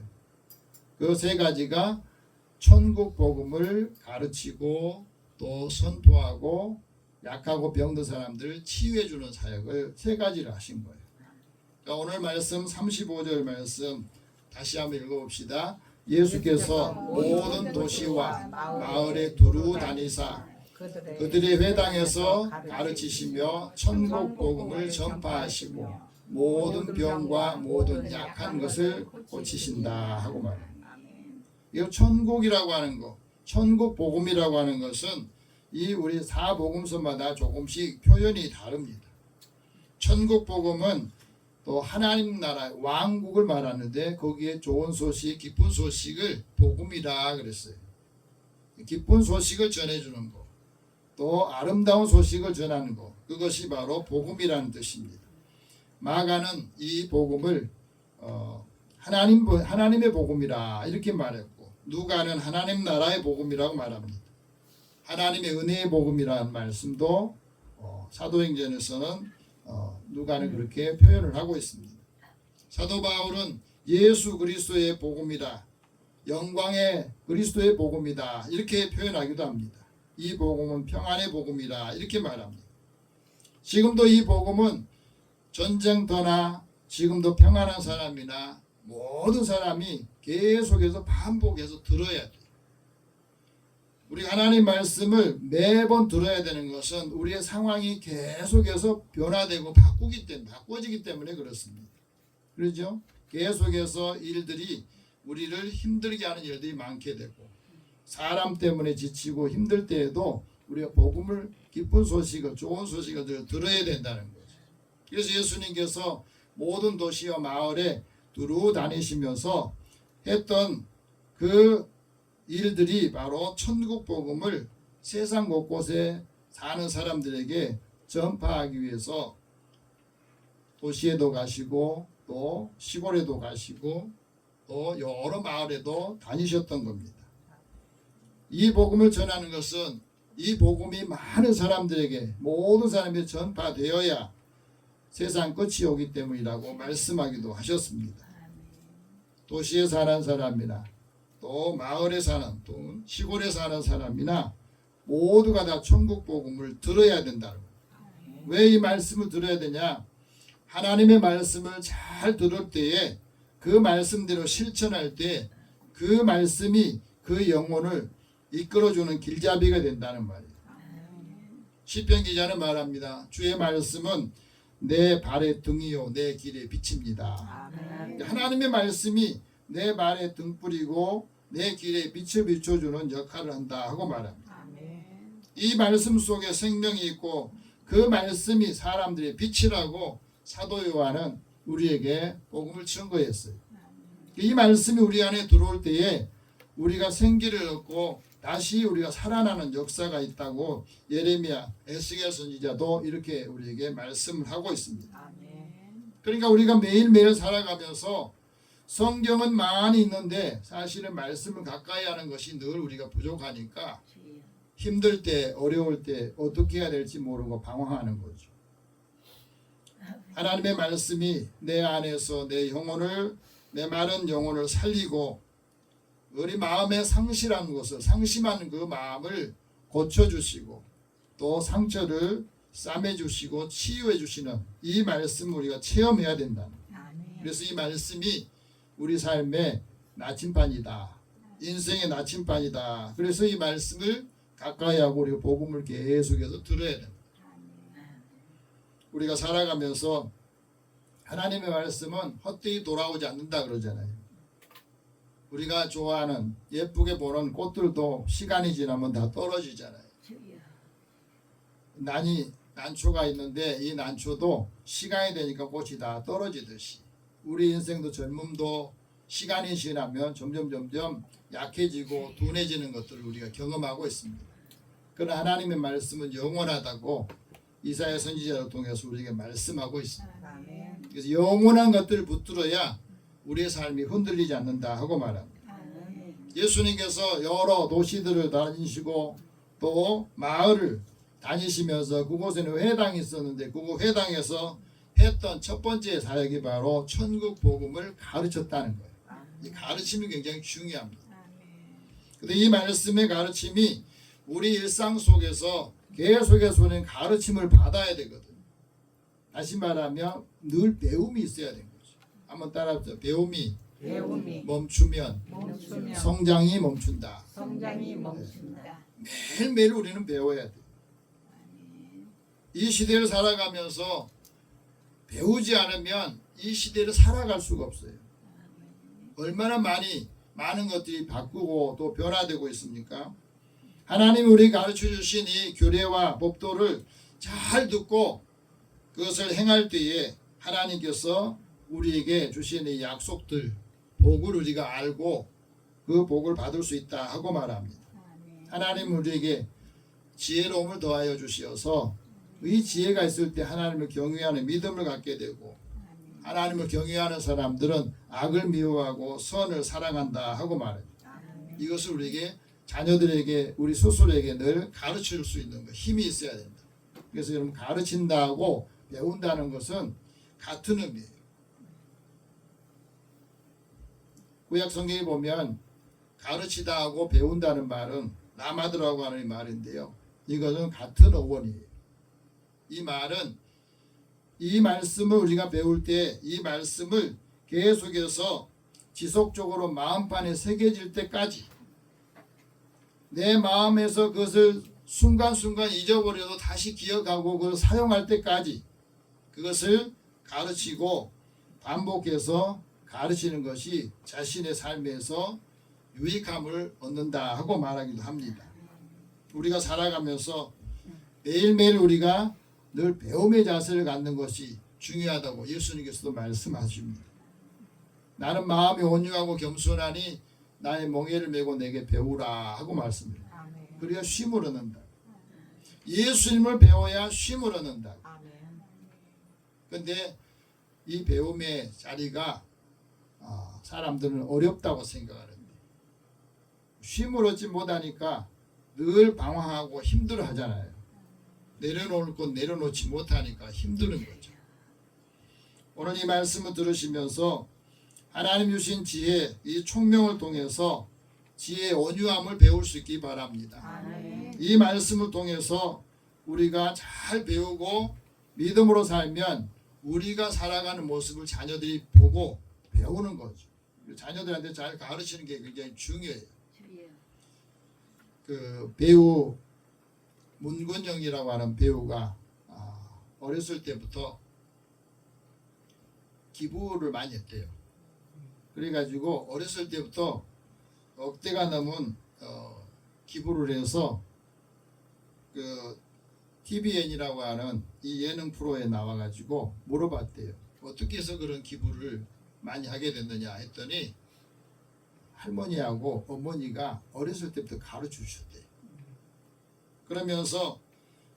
그 세 가지가 천국 복음을 가르치고 또 선포하고 약하고 병든 사람들을 치유해 주는 사역을 세 가지를 하신 거예요. 그러니까 오늘 말씀 35절 말씀 다시 한번 읽어봅시다. 예수께서 모든 도시와 마을에 두루 다니사 그들의 회당에서 가르치시며 천국 복음을 전파하시고 모든 병과 모든 약한 것을 고치신다 하고 말합니다. 이 천국이라고 하는 것, 천국 복음이라고 하는 것은 이 우리 사복음서마다 조금씩 표현이 다릅니다. 천국 복음은 또 하나님 나라 왕국을 말하는데 거기에 좋은 소식, 기쁜 소식을 복음이라 그랬어요. 기쁜 소식을 전해주는 것, 또 아름다운 소식을 전하는 것, 그것이 바로 복음이라는 뜻입니다. 마가는 이 복음을 하나님의 복음이라 이렇게 말했고 누가는 하나님 나라의 복음이라고 말합니다. 하나님의 은혜의 복음이라는 말씀도 사도행전에서는 누가는 그렇게 표현을 하고 있습니다. 사도 바울은 예수 그리스도의 복음이다, 영광의 그리스도의 복음이다 이렇게 표현하기도 합니다. 이 복음은 평안의 복음이다 이렇게 말합니다. 지금도 이 복음은 전쟁터나 지금도 평안한 사람이나 모든 사람이 계속해서 반복해서 들어야 돼요. 우리 하나님 말씀을 매번 들어야 되는 것은 우리의 상황이 계속해서 변화되고 바꿔지기 때문에 그렇습니다. 그렇죠? 계속해서 일들이 우리를 힘들게 하는 일들이 많게 되고 사람 때문에 지치고 힘들 때에도 우리가 복음을 기쁜 소식을 좋은 소식을 들어야 된다는 거죠. 그래서 예수님께서 모든 도시와 마을에 두루 다니시면서 했던 그 일들이 바로 천국 복음을 세상 곳곳에 사는 사람들에게 전파하기 위해서 도시에도 가시고 또 시골에도 가시고 또 여러 마을에도 다니셨던 겁니다. 이 복음을 전하는 것은 이 복음이 많은 사람들에게 모든 사람에게 전파되어야 세상 끝이 오기 때문이라고 말씀하기도 하셨습니다. 도시에 사는 사람이나 또 마을에 사는 또 시골에 사는 사람이나 모두가 다 천국 복음을 들어야 된다는 거예요. 왜 이 말씀을 들어야 되냐? 하나님의 말씀을 잘 들을 때에 그 말씀대로 실천할 때 그 말씀이 그 영혼을 이끌어주는 길잡이가 된다는 말이에요. 시편 기자는 말합니다. 주의 말씀은 내 발의 등이요 내 길의 빛입니다. 하나님의 말씀이 내 발에 등불이고 내 길에 빛을 비춰주는 역할을 한다 하고 말합니다. 이 말씀 속에 생명이 있고 그 말씀이 사람들의 빛이라고 사도 요한은 우리에게 복음을 증거했어요. 이 말씀이 우리 안에 들어올 때에 우리가 생기를 얻고 다시 우리가 살아나는 역사가 있다고 예레미야, 에스겔 선지자도 이렇게 우리에게 말씀을 하고 있습니다. 그러니까 우리가 매일매일 살아가면서 성경은 많이 있는데 사실은 말씀을 가까이 하는 것이 늘 우리가 부족하니까 힘들 때 어려울 때 어떻게 해야 될지 모르고 방황하는 거죠. 하나님의 말씀이 내 안에서 내 영혼을 내 마른 영혼을 살리고 우리 마음에 상실한 것을 상심한 그 마음을 고쳐주시고 또 상처를 싸매주시고 치유해주시는 이 말씀을 우리가 체험해야 된다. 그래서 이 말씀이 우리 삶의 나침반이다. 인생의 나침반이다. 그래서 이 말씀을 가까이 하고 우리가 복음을 계속해서 들어야 됩니다. 우리가 살아가면서 하나님의 말씀은 헛되이 돌아오지 않는다 그러잖아요. 우리가 좋아하는 예쁘게 보는 꽃들도 시간이 지나면 다 떨어지잖아요. 난초가 있는데 이 난초도 시간이 되니까 꽃이 다 떨어지듯이 우리 인생도 젊음도 시간이 지나면 점점 약해지고 둔해지는 것들을 우리가 경험하고 있습니다. 그러나 하나님의 말씀은 영원하다고 이사야 선지자를 통해서 우리에게 말씀하고 있습니다. 아멘. 그래서 영원한 것들을 붙들어야 우리의 삶이 흔들리지 않는다 하고 말합니다. 예수님께서 여러 도시들을 다니시고 또 마을을 다니시면서 그곳에는 회당이 있었는데 그곳 회당에서 했던 첫 번째 사역이 바로 천국 복음을 가르쳤다는 거예요. 이 가르침이 굉장히 중요합니다. 근데 이 말씀의 가르침이 우리 일상 속에서 계속해서 우리는 가르침을 받아야 되거든요. 다시 말하면 늘 배움이 있어야 되는 거죠. 한번 따라합시다. 배움이 멈추면 성장이 멈춘다. 성장이 멈춘다. 매일매일 우리는 배워야 돼요. 이 시대를 살아가면서 배우지 않으면 이 시대를 살아갈 수가 없어요. 얼마나 많은 것들이 바꾸고 또 변화되고 있습니까? 하나님이 우리에게 가르쳐 주신 이 규례와 법도를 잘 듣고 그것을 행할 때에 하나님께서 우리에게 주신 이 약속들, 복을 우리가 알고 그 복을 받을 수 있다 하고 말합니다. 하나님 우리에게 지혜로움을 더하여 주시어서 이 지혜가 있을 때 하나님을 경외하는 믿음을 갖게 되고 하나님을 경외하는 사람들은 악을 미워하고 선을 사랑한다 하고 말합니다. 이것을 우리에게 자녀들에게 우리 스스로에게 늘 가르칠 수 있는 것, 힘이 있어야 된다. 그래서 여러분 가르친다고 배운다는 것은 같은 의미예요. 구약 성경에 보면 가르치다 하고 배운다는 말은 라마드라고 하는 말인데요. 이것은 같은 어원이에요. 이 말은 이 말씀을 우리가 배울 때 이 말씀을 계속해서 지속적으로 마음판에 새겨질 때까지 내 마음에서 그것을 순간순간 잊어버려도 다시 기억하고 그걸 사용할 때까지 그것을 가르치고 반복해서 가르치는 것이 자신의 삶에서 유익함을 얻는다 하고 말하기도 합니다. 우리가 살아가면서 매일매일 우리가 늘 배움의 자세를 갖는 것이 중요하다고 예수님께서도 말씀하십니다. 나는 마음이 온유하고 겸손하니 나의 멍에를 메고 내게 배우라 하고 말씀합니다. 그래야 쉼을 얻는다. 예수님을 배워야 쉼을 얻는다. 그런데 이 배움의 자리가 사람들은 어렵다고 생각하는데 쉼을 얻지 못하니까 늘 방황하고 힘들어 하잖아요. 내려놓을 것 내려놓지 못하니까 힘드는 거죠. 오늘 이 말씀을 들으시면서 하나님 주신 지혜, 이 총명을 통해서 지혜의 온유함을 배울 수 있기 바랍니다. 이 말씀을 통해서 우리가 잘 배우고 믿음으로 살면 우리가 살아가는 모습을 자녀들이 보고 배우는 거죠. 자녀들한테 잘 가르치는 게 굉장히 중요해요. 그 배우 문근영이라고 하는 배우가 어렸을 때부터 기부를 많이 했대요. 그래가지고 어렸을 때부터 억대가 넘은 기부를 해서 그 TVN이라고 하는 이 예능 프로에 나와가지고 물어봤대요. 어떻게 해서 그런 기부를 많이 하게 됐느냐 했더니 할머니하고 어머니가 어렸을 때부터 가르쳐 주셨대요. 그러면서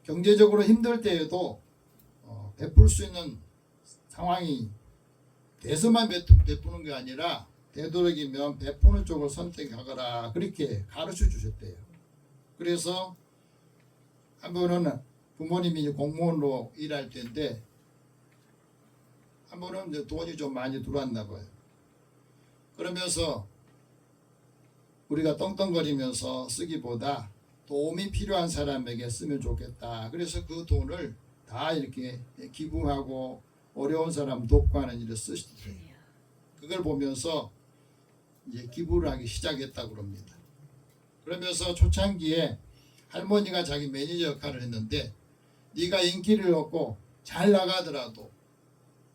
경제적으로 힘들 때에도 베풀 수 있는 상황이 돼서만 베푸는 게 아니라 되도록이면 베푸는 쪽을 선택하거라 그렇게 가르쳐 주셨대요. 그래서 한 번은 부모님이 공무원으로 일할 때인데 한 번은 이제 돈이 좀 많이 들어왔나 봐요. 그러면서 우리가 떵떵거리면서 쓰기보다 도움이 필요한 사람에게 쓰면 좋겠다. 그래서 그 돈을 다 이렇게 기부하고 어려운 사람 돕고 하는 일을 쓰시더래요. 그걸 보면서 이제 기부를 하기 시작했다고 합니다. 그러면서 초창기에 할머니가 자기 매니저 역할을 했는데 네가 인기를 얻고 잘 나가더라도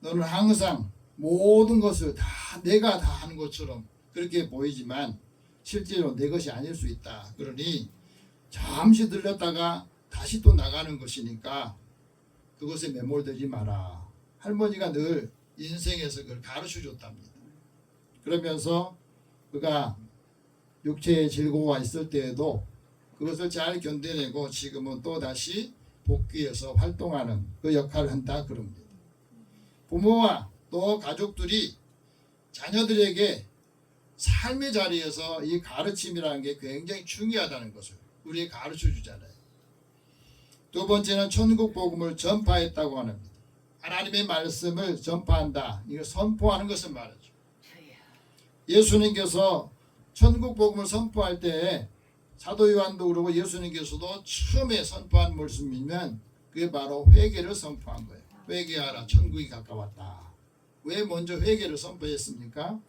너는 항상 모든 것을 다 내가 다 하는 것처럼 그렇게 보이지만 실제로 내 것이 아닐 수 있다. 그러니 잠시 들렸다가 다시 또 나가는 것이니까 그것에 매몰되지 마라. 할머니가 늘 인생에서 그걸 가르쳐 줬답니다. 그러면서 그가 육체에 질고가 있을 때에도 그것을 잘 견뎌내고 지금은 또 다시 복귀해서 활동하는 그 역할을 한다 그럽니다. 부모와 또 가족들이 자녀들에게 삶의 자리에서 이 가르침이라는 게 굉장히 중요하다는 것을 우리에게 가르쳐 주잖아요. 두 번째는 천국 복음을 전파했다고 합니다. 하나님의 말씀을 전파한다. 이거 선포하는 것을 말하죠. 예수님께서 천국 복음을 선포할 때 사도 요한도 그러고 예수님께서도 처음에 선포한 말씀이면 그게 바로 회개를 선포한 거예요. 회개하라, 천국이 가까웠다. 왜 먼저 회개를 선포했습니까?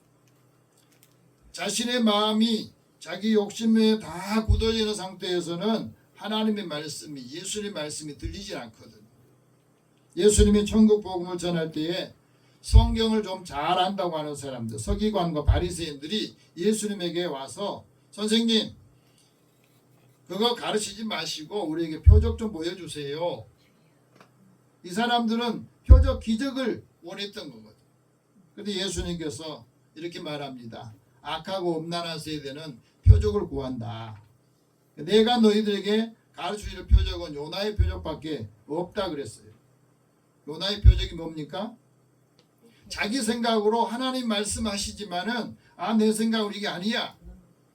자신의 마음이 자기 욕심에 다 굳어지는 상태에서는 하나님의 말씀이, 예수님의 말씀이 들리지 않거든. 예수님이 천국 복음을 전할 때에 성경을 좀 잘 안다고 하는 사람들, 서기관과 바리새인들이 예수님에게 와서 선생님 그거 가르치지 마시고 우리에게 표적 좀 보여주세요. 이 사람들은 표적 기적을 원했던 거거든. 그런데 예수님께서 이렇게 말합니다. 악하고 음란한 세대는 표적을 구한다. 내가 너희들에게 가르쳐줄 표적은 요나의 표적밖에 없다 그랬어요. 요나의 표적이 뭡니까? 자기 생각으로 하나님 말씀하시지만은 내 생각은 이게 아니야.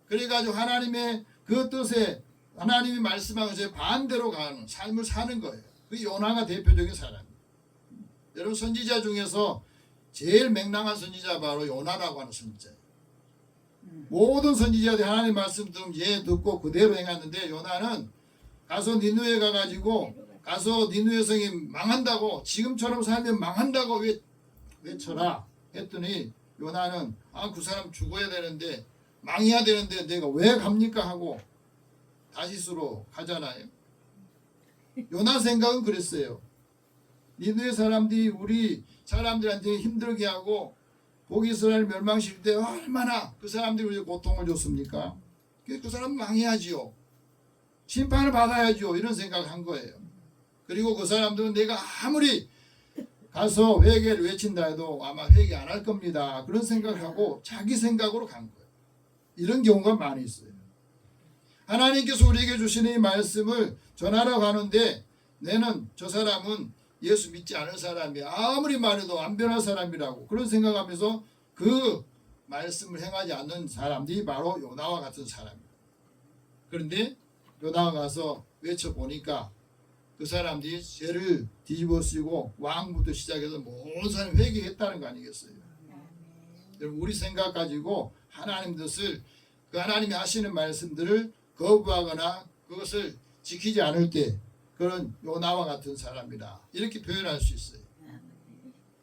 그래가지고 하나님의 그 뜻에 하나님이 말씀한 것에 반대로 가는 삶을 사는 거예요. 그 요나가 대표적인 사람이에요. 여러분 선지자 중에서 제일 맹랑한 선지자 바로 요나라고 하는 선지자예요. 모든 선지자들이 하나님 말씀 들으면 얘 듣고 그대로 행하는데 요나는 가서 니느웨 가가지고 가서 니느웨 성이 망한다고 지금처럼 살면 망한다고 외쳐라 했더니 요나는 그 사람 죽어야 되는데 망해야 되는데 내가 왜 갑니까 하고 다시스로 가잖아요. 요나 생각은 그랬어요. 니느웨 사람들이 우리 사람들한테 힘들게 하고 북이스라엘 멸망시킬 때 얼마나 그 사람들이 우리에게 고통을 줬습니까? 그 사람 망해야지요. 심판을 받아야죠. 이런 생각을 한 거예요. 그리고 그 사람들은 내가 아무리 가서 회개를 외친다 해도 아마 회개 안 할 겁니다. 그런 생각을 하고 자기 생각으로 간 거예요. 이런 경우가 많이 있어요. 하나님께서 우리에게 주시는 이 말씀을 전하러 가는데 내는 저 사람은 예수 믿지 않은 사람이야. 아무리 말해도 안 변할 사람이라고 그런 생각하면서 그 말씀을 행하지 않는 사람들이 바로 요나와 같은 사람이에요. 그런데 요나가 가서 외쳐보니까 그 사람들이 죄를 뒤집어 쓰고 왕부터 시작해서 모든 사람이 회개했다는 거 아니겠어요? 여러분 우리 생각 가지고 하나님 뜻을 그 하나님이 하시는 말씀들을 거부하거나 그것을 지키지 않을 때 그런 요나와 같은 사람이다. 이렇게 표현할 수 있어요.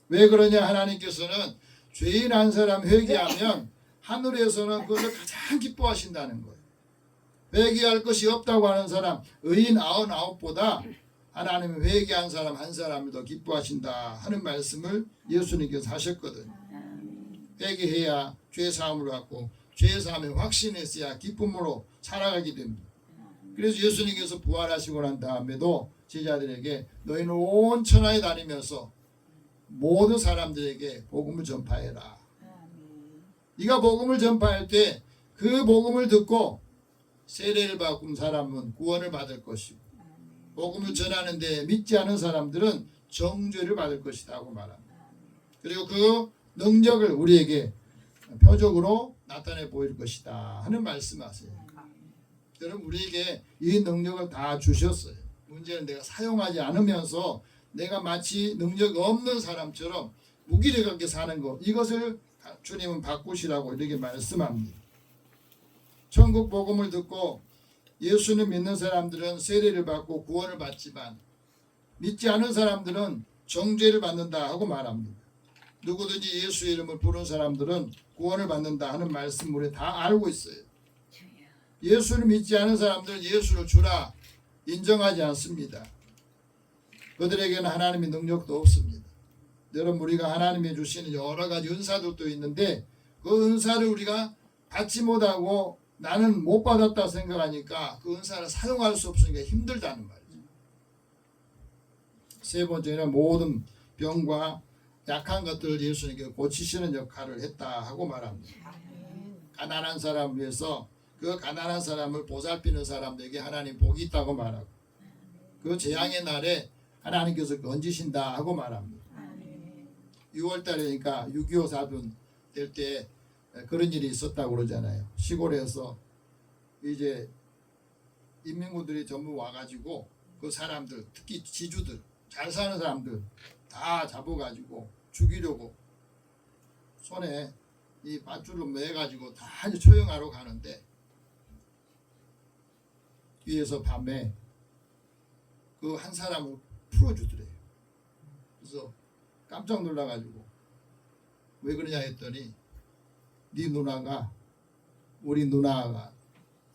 왜 그러냐? 하나님께서는 죄인 한 사람 회개하면 하늘에서는 그것을 가장 기뻐하신다는 거예요. 회개할 것이 없다고 하는 사람 의인 99보다 하나님은 회개한 사람 한 사람을 더 기뻐하신다 하는 말씀을 예수님께서 하셨거든요. 회개해야 죄사함을 받고 죄사함의 확신이 있어야 기쁨으로 살아가게 됩니다. 그래서 예수님께서 부활하시고 난 다음에도 제자들에게 너희는 온 천하에 다니면서 모든 사람들에게 복음을 전파해라. 네가 복음을 전파할 때 그 복음을 듣고 세례를 받은 사람은 구원을 받을 것이고 복음을 전하는데 믿지 않은 사람들은 정죄를 받을 것이다 고 말합니다. 그리고 그 능력을 우리에게 표적으로 나타내 보일 것이다 하는 말씀하세요. 여러분 우리에게 이 능력을 다 주셨어요. 문제는 내가 사용하지 않으면서 내가 마치 능력 없는 사람처럼 무기력하게 사는 것, 이것을 주님은 바꾸시라고 이렇게 말씀합니다. 천국 복음을 듣고 예수를 믿는 사람들은 세례를 받고 구원을 받지만 믿지 않은 사람들은 정죄를 받는다 하고 말합니다. 누구든지 예수의 이름을 부르는 사람들은 구원을 받는다 하는 말씀 우리 다 알고 있어요. 예수를 믿지 않은 사람들은 예수를 주라 인정하지 않습니다. 그들에게는 하나님의 능력도 없습니다. 여러분 우리가 하나님이 주시는 여러 가지 은사들도 있는데 그 은사를 우리가 받지 못하고 나는 못 받았다 생각하니까 그 은사를 사용할 수 없으니까 힘들다는 말이죠. 세 번째는 모든 병과 약한 것들을 예수님께 고치시는 역할을 했다 하고 말합니다. 가난한 사람을 위해서 그 가난한 사람을 보살피는 사람들에게 하나님 복이 있다고 말하고 그 재앙의 날에 하나님께서 건지신다 하고 말합니다. 6월달이니까 6.25 사변 될 때 그런 일이 있었다고 그러잖아요. 시골에서 이제 인민군들이 전부 와가지고 그 사람들 특히 지주들 잘 사는 사람들 다 잡아가지고 죽이려고 손에 이 밧줄로 매가지고 다 처형하러 가는데 위에서 밤에 그 한 사람을 풀어주더래요. 그래서 깜짝 놀라가지고 왜 그러냐 했더니 네 누나가 우리 누나가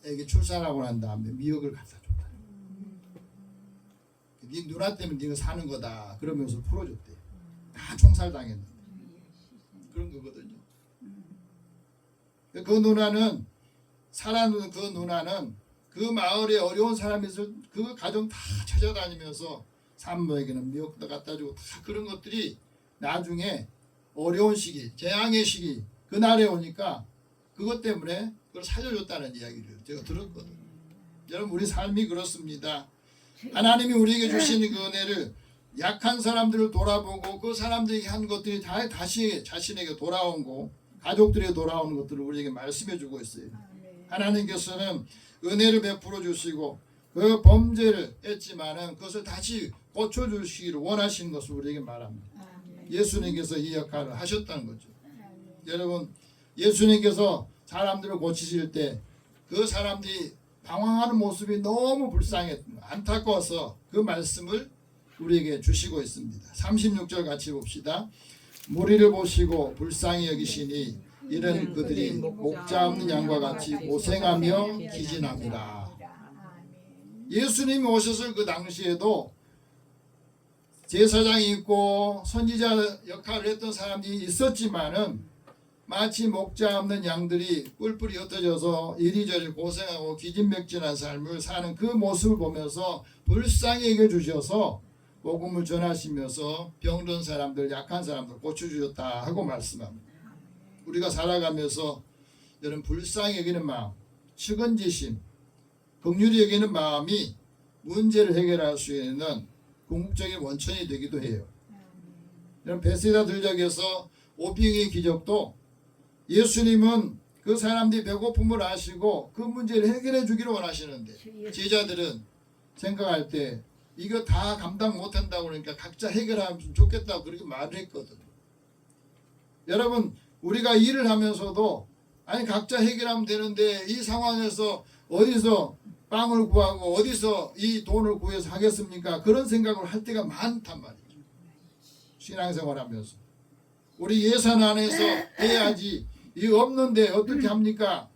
애기 출산하고 난 다음에 미역을 갖다 줬다. 네 누나 때문에 네가 사는 거다. 그러면서 풀어줬대요. 다 총살당했는데 그런 거거든요. 그 누나는 살아있는 그 누나는 그 마을에 어려운 사람이 있을 그 가정 다 찾아다니면서 산모에게는 미역도 갖다 주고 다 그런 것들이 나중에 어려운 시기 재앙의 시기 그날에 오니까 그것 때문에 그걸 살려줬다는 이야기를 제가 들었거든요. 여러분 우리 삶이 그렇습니다. 하나님이 우리에게 주시는 그 은혜를 약한 사람들을 돌아보고 그 사람들이 한 것들이 다 다시 자신에게 돌아온 거 가족들에게 돌아오는 것들을 우리에게 말씀해 주고 있어요. 하나님께서는 은혜를 베풀어 주시고 그 범죄를 했지만은 그것을 다시 고쳐 주시기를 원하시는 것을 우리에게 말합니다. 예수님께서 이 역할을 하셨다는 거죠. 여러분 예수님께서 사람들을 고치실 때 그 사람들이 방황하는 모습이 너무 불쌍해 안타까워서 그 말씀을 우리에게 주시고 있습니다. 36절 같이 봅시다. 무리를 보시고 불쌍히 여기시니 이런 그들이 목자 없는 양과 같이 고생하며 기진합니다. 예수님이 오셨을 그 당시에도 제사장이 있고 선지자 역할을 했던 사람이 있었지만은 마치 목자 없는 양들이 뿔뿔이 흩어져서 이리저리 고생하고 기진맥진한 삶을 사는 그 모습을 보면서 불쌍히 여겨주셔서 복음을 전하시면서 병든 사람들 약한 사람들 고쳐주셨다 하고 말씀합니다. 우리가 살아가면서 여러분 불쌍히 여기는 마음 측은지심 긍휼히 여기는 마음이 문제를 해결할 수 있는 궁극적인 원천이 되기도 해요. 여러분 베세다 들녘에서 오병이의 기적도 예수님은 그 사람들이 배고픔을 아시고 그 문제를 해결해 주기를 원하시는데 제자들은 생각할 때 이거 다 감당 못한다고 그러니까 각자 해결하면 좋겠다고 그렇게 말을 했거든요. 여러분 우리가 일을 하면서도 아니 각자 해결하면 되는데 이 상황에서 어디서 빵을 구하고 어디서 이 돈을 구해서 하겠습니까? 그런 생각을 할 때가 많단 말이죠. 신앙생활하면서 우리 예산 안에서 해야지 이거 없는데 어떻게 합니까?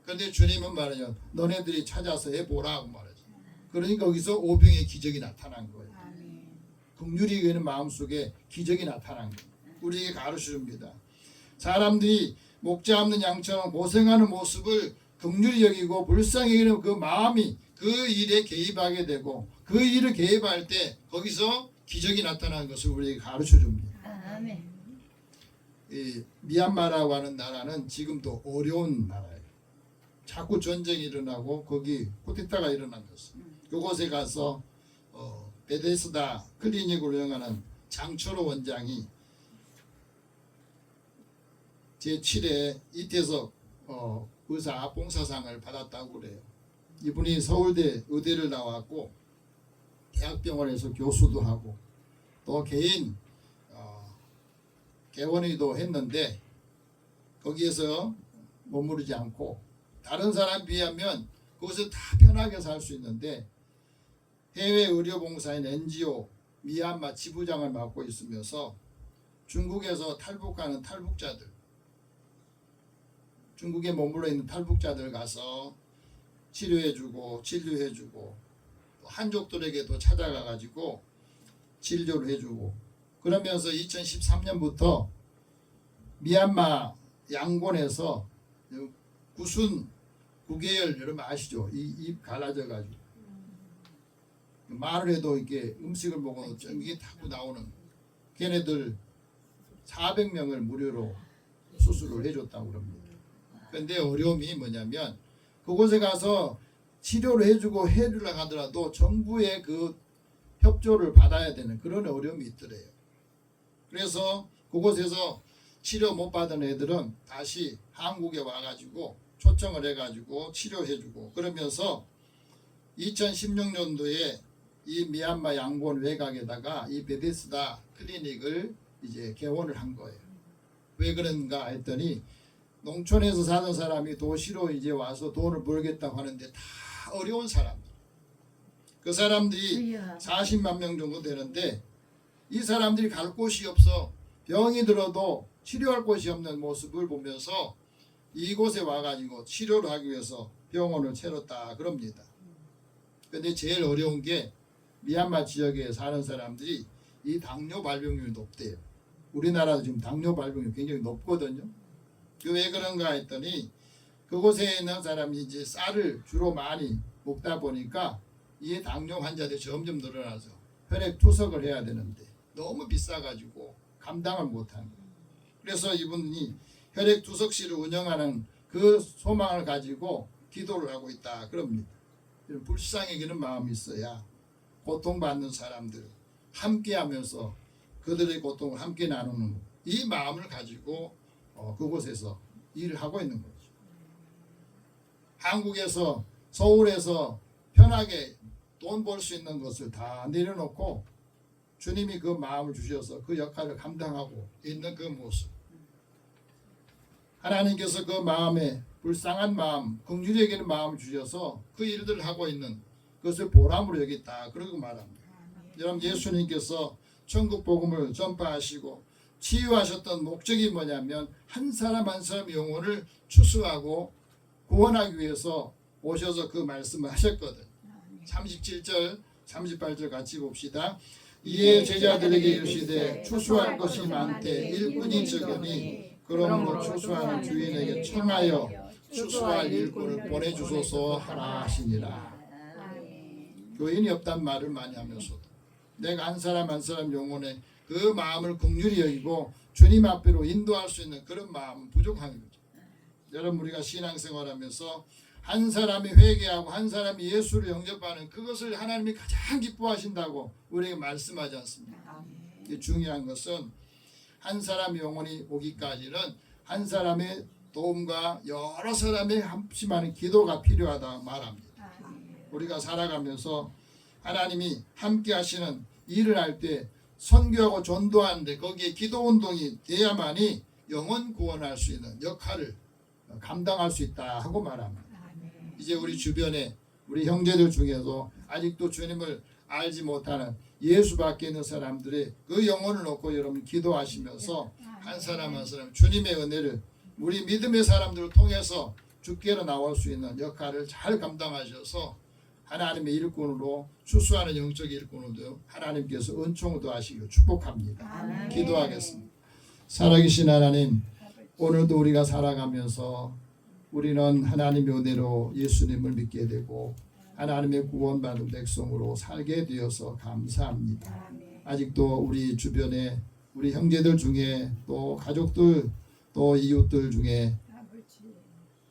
그런데 주님은 말이죠. 너네들이 찾아서 해보라고 말하죠. 그러니까 거기서 오병의 기적이 나타난 거예요. 긍휼히 여기는 마음속에 기적이 나타난 거예요. 우리에게 가르쳐줍니다. 사람들이 목자 없는 양처럼 고생하는 모습을 긍휼히 여기고 불쌍히 여기는 그 마음이 그 일에 개입하게 되고 그 일을 개입할 때 거기서 기적이 나타나는 것을 우리에게 가르쳐줍니다. 이 미얀마라고 하는 나라는 지금도 어려운 나라예요. 자꾸 전쟁이 일어나고 거기 쿠데타가 일어나면서 그곳에 가서 베데스다 클리닉을 운영하는 장철호 원장이 제7회 이태석 의사 봉사상을 받았다고 그래요. 이분이 서울대 의대를 나왔고 대학병원에서 교수도 하고 또 개인 개원의도 했는데 거기에서 머무르지 않고 다른 사람 비하면 그것을 다 편하게 살 수 있는데 해외 의료봉사인 NGO 미얀마 지부장을 맡고 있으면서 중국에서 탈북하는 탈북자들 중국에 머물러 있는 탈북자들 가서 치료해주고 진료해주고 한족들에게도 찾아가 가지고 진료를 해주고 그러면서 2013년부터 미얀마 양곤에서 구순 구개열 여러분 아시죠? 입 갈라져 가지고 말을 해도 이렇게 음식을 먹어도 전기 타고 나오는 걔네들 400명을 무료로 수술을 해줬다고 그럽니다. 근데 어려움이 뭐냐면 그곳에 가서 치료를 해주고 해주려고 하더라도 정부의 그 협조를 받아야 되는 그런 어려움이 있더래요. 그래서 그곳에서 치료 못 받은 애들은 다시 한국에 와가지고 초청을 해가지고 치료해주고 그러면서 2016년도에 이 미얀마 양곤 외곽에다가 이 베데스다 클리닉을 이제 개원을 한 거예요. 왜 그런가 했더니 농촌에서 사는 사람이 도시로 이제 와서 돈을 벌겠다고 하는데 다 어려운 사람들. 그 사람들이 40만 명 정도 되는데 이 사람들이 갈 곳이 없어 병이 들어도 치료할 곳이 없는 모습을 보면서 이곳에 와가지고 치료를 하기 위해서 병원을 차렸다 그럽니다. 근데 제일 어려운 게 미얀마 지역에 사는 사람들이 이 당뇨 발병률이 높대요. 우리나라도 지금 당뇨 발병률이 굉장히 높거든요. 왜 그런가 했더니 그곳에 있는 사람이 이제 쌀을 주로 많이 먹다 보니까 이 당뇨 환자들이 점점 늘어나서 혈액 투석을 해야 되는데 너무 비싸가지고 감당을 못하는 거예요. 그래서 이분이 혈액 투석실을 운영하는 그 소망을 가지고 기도를 하고 있다 그럽니다. 불쌍히 여기는 마음이 있어야 고통받는 사람들 함께하면서 그들의 고통을 함께 나누는 이 마음을 가지고 그곳에서 일을 하고 있는 거죠. 한국에서 서울에서 편하게 돈 벌 수 있는 것을 다 내려놓고 주님이 그 마음을 주셔서 그 역할을 감당하고 있는 그 모습. 하나님께서 그 마음에 불쌍한 마음, 긍휼히 여기는 마음을 주셔서 그 일들을 하고 있는 그것을 보람으로 여겼다. 그러고 말합니다. 여러분 예수님께서 천국 복음을 전파하시고 치유하셨던 목적이 뭐냐면 한 사람 한 사람 영혼을 추수하고 구원하기 위해서 오셔서 그 말씀을 하셨거든. 37절 38절 같이 봅시다. 이에 제자들에게 이르시되 추수할 것이 많되 일꾼이 적으니 그러므로 추수하는 주인에게 청하여 추수할 일꾼을 보내주소서 하라 하시니라. 교인이 없단 말을 많이 하면서도 내가 한 사람 한 사람 영혼에 그 마음을 긍휼히 여기고 주님 앞으로 인도할 수 있는 그런 마음은 부족한 거죠. 여러분 우리가 신앙생활하면서 한 사람이 회개하고 한 사람이 예수를 영접하는 그것을 하나님이 가장 기뻐하신다고 우리에게 말씀하지 않습니까? 중요한 것은 한 사람의 영혼이 오기까지는 한 사람의 도움과 여러 사람의 합심하는 기도가 필요하다 말합니다. 우리가 살아가면서 하나님이 함께 하시는 일을 할 때 선교하고 전도하는데 거기에 기도운동이 돼야만이 영혼 구원할 수 있는 역할을 감당할 수 있다 하고 말합니다. 이제 우리 주변에 우리 형제들 중에서 아직도 주님을 알지 못하는 예수밖에 있는 사람들의 그 영혼을 놓고 여러분 기도하시면서 한 사람 한 사람 주님의 은혜를 우리 믿음의 사람들을 통해서 주께로 나올 수 있는 역할을 잘 감당하셔서 하나님의 일꾼으로 추수하는 영적 일꾼으로 하나님께서 은총도 하시고 축복합니다. 기도하겠습니다. 살아계신 하나님, 오늘도 우리가 살아가면서 우리는 하나님의 은혜로 예수님을 믿게 되고 하나님의 구원받은 백성으로 살게 되어서 감사합니다. 아직도 우리 주변에 우리 형제들 중에 또 가족들 또 이웃들 중에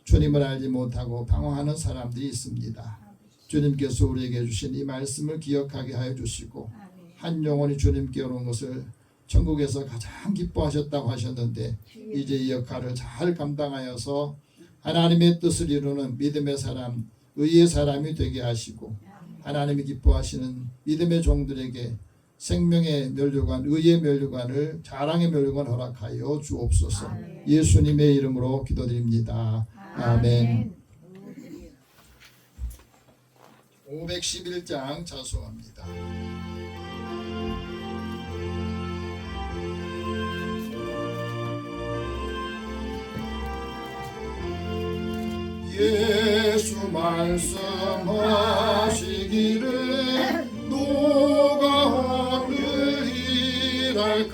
주님을 알지 못하고 방황하는 사람들이 있습니다. 주님께서 우리에게 주신 이 말씀을 기억하게 하여 주시고 한 영혼이 주님께 오는 것을 천국에서 가장 기뻐하셨다고 하셨는데 이제 이 역할을 잘 감당하여서 하나님의 뜻을 이루는 믿음의 사람, 의의 사람이 되게 하시고 하나님이 기뻐하시는 믿음의 종들에게 생명의 면류관, 의의 면류관을 자랑의 면류관 허락하여 주옵소서. 예수님의 이름으로 기도드립니다. 아멘. 511장 자수합니다. 예수 말씀하시기를 누가 오늘 일할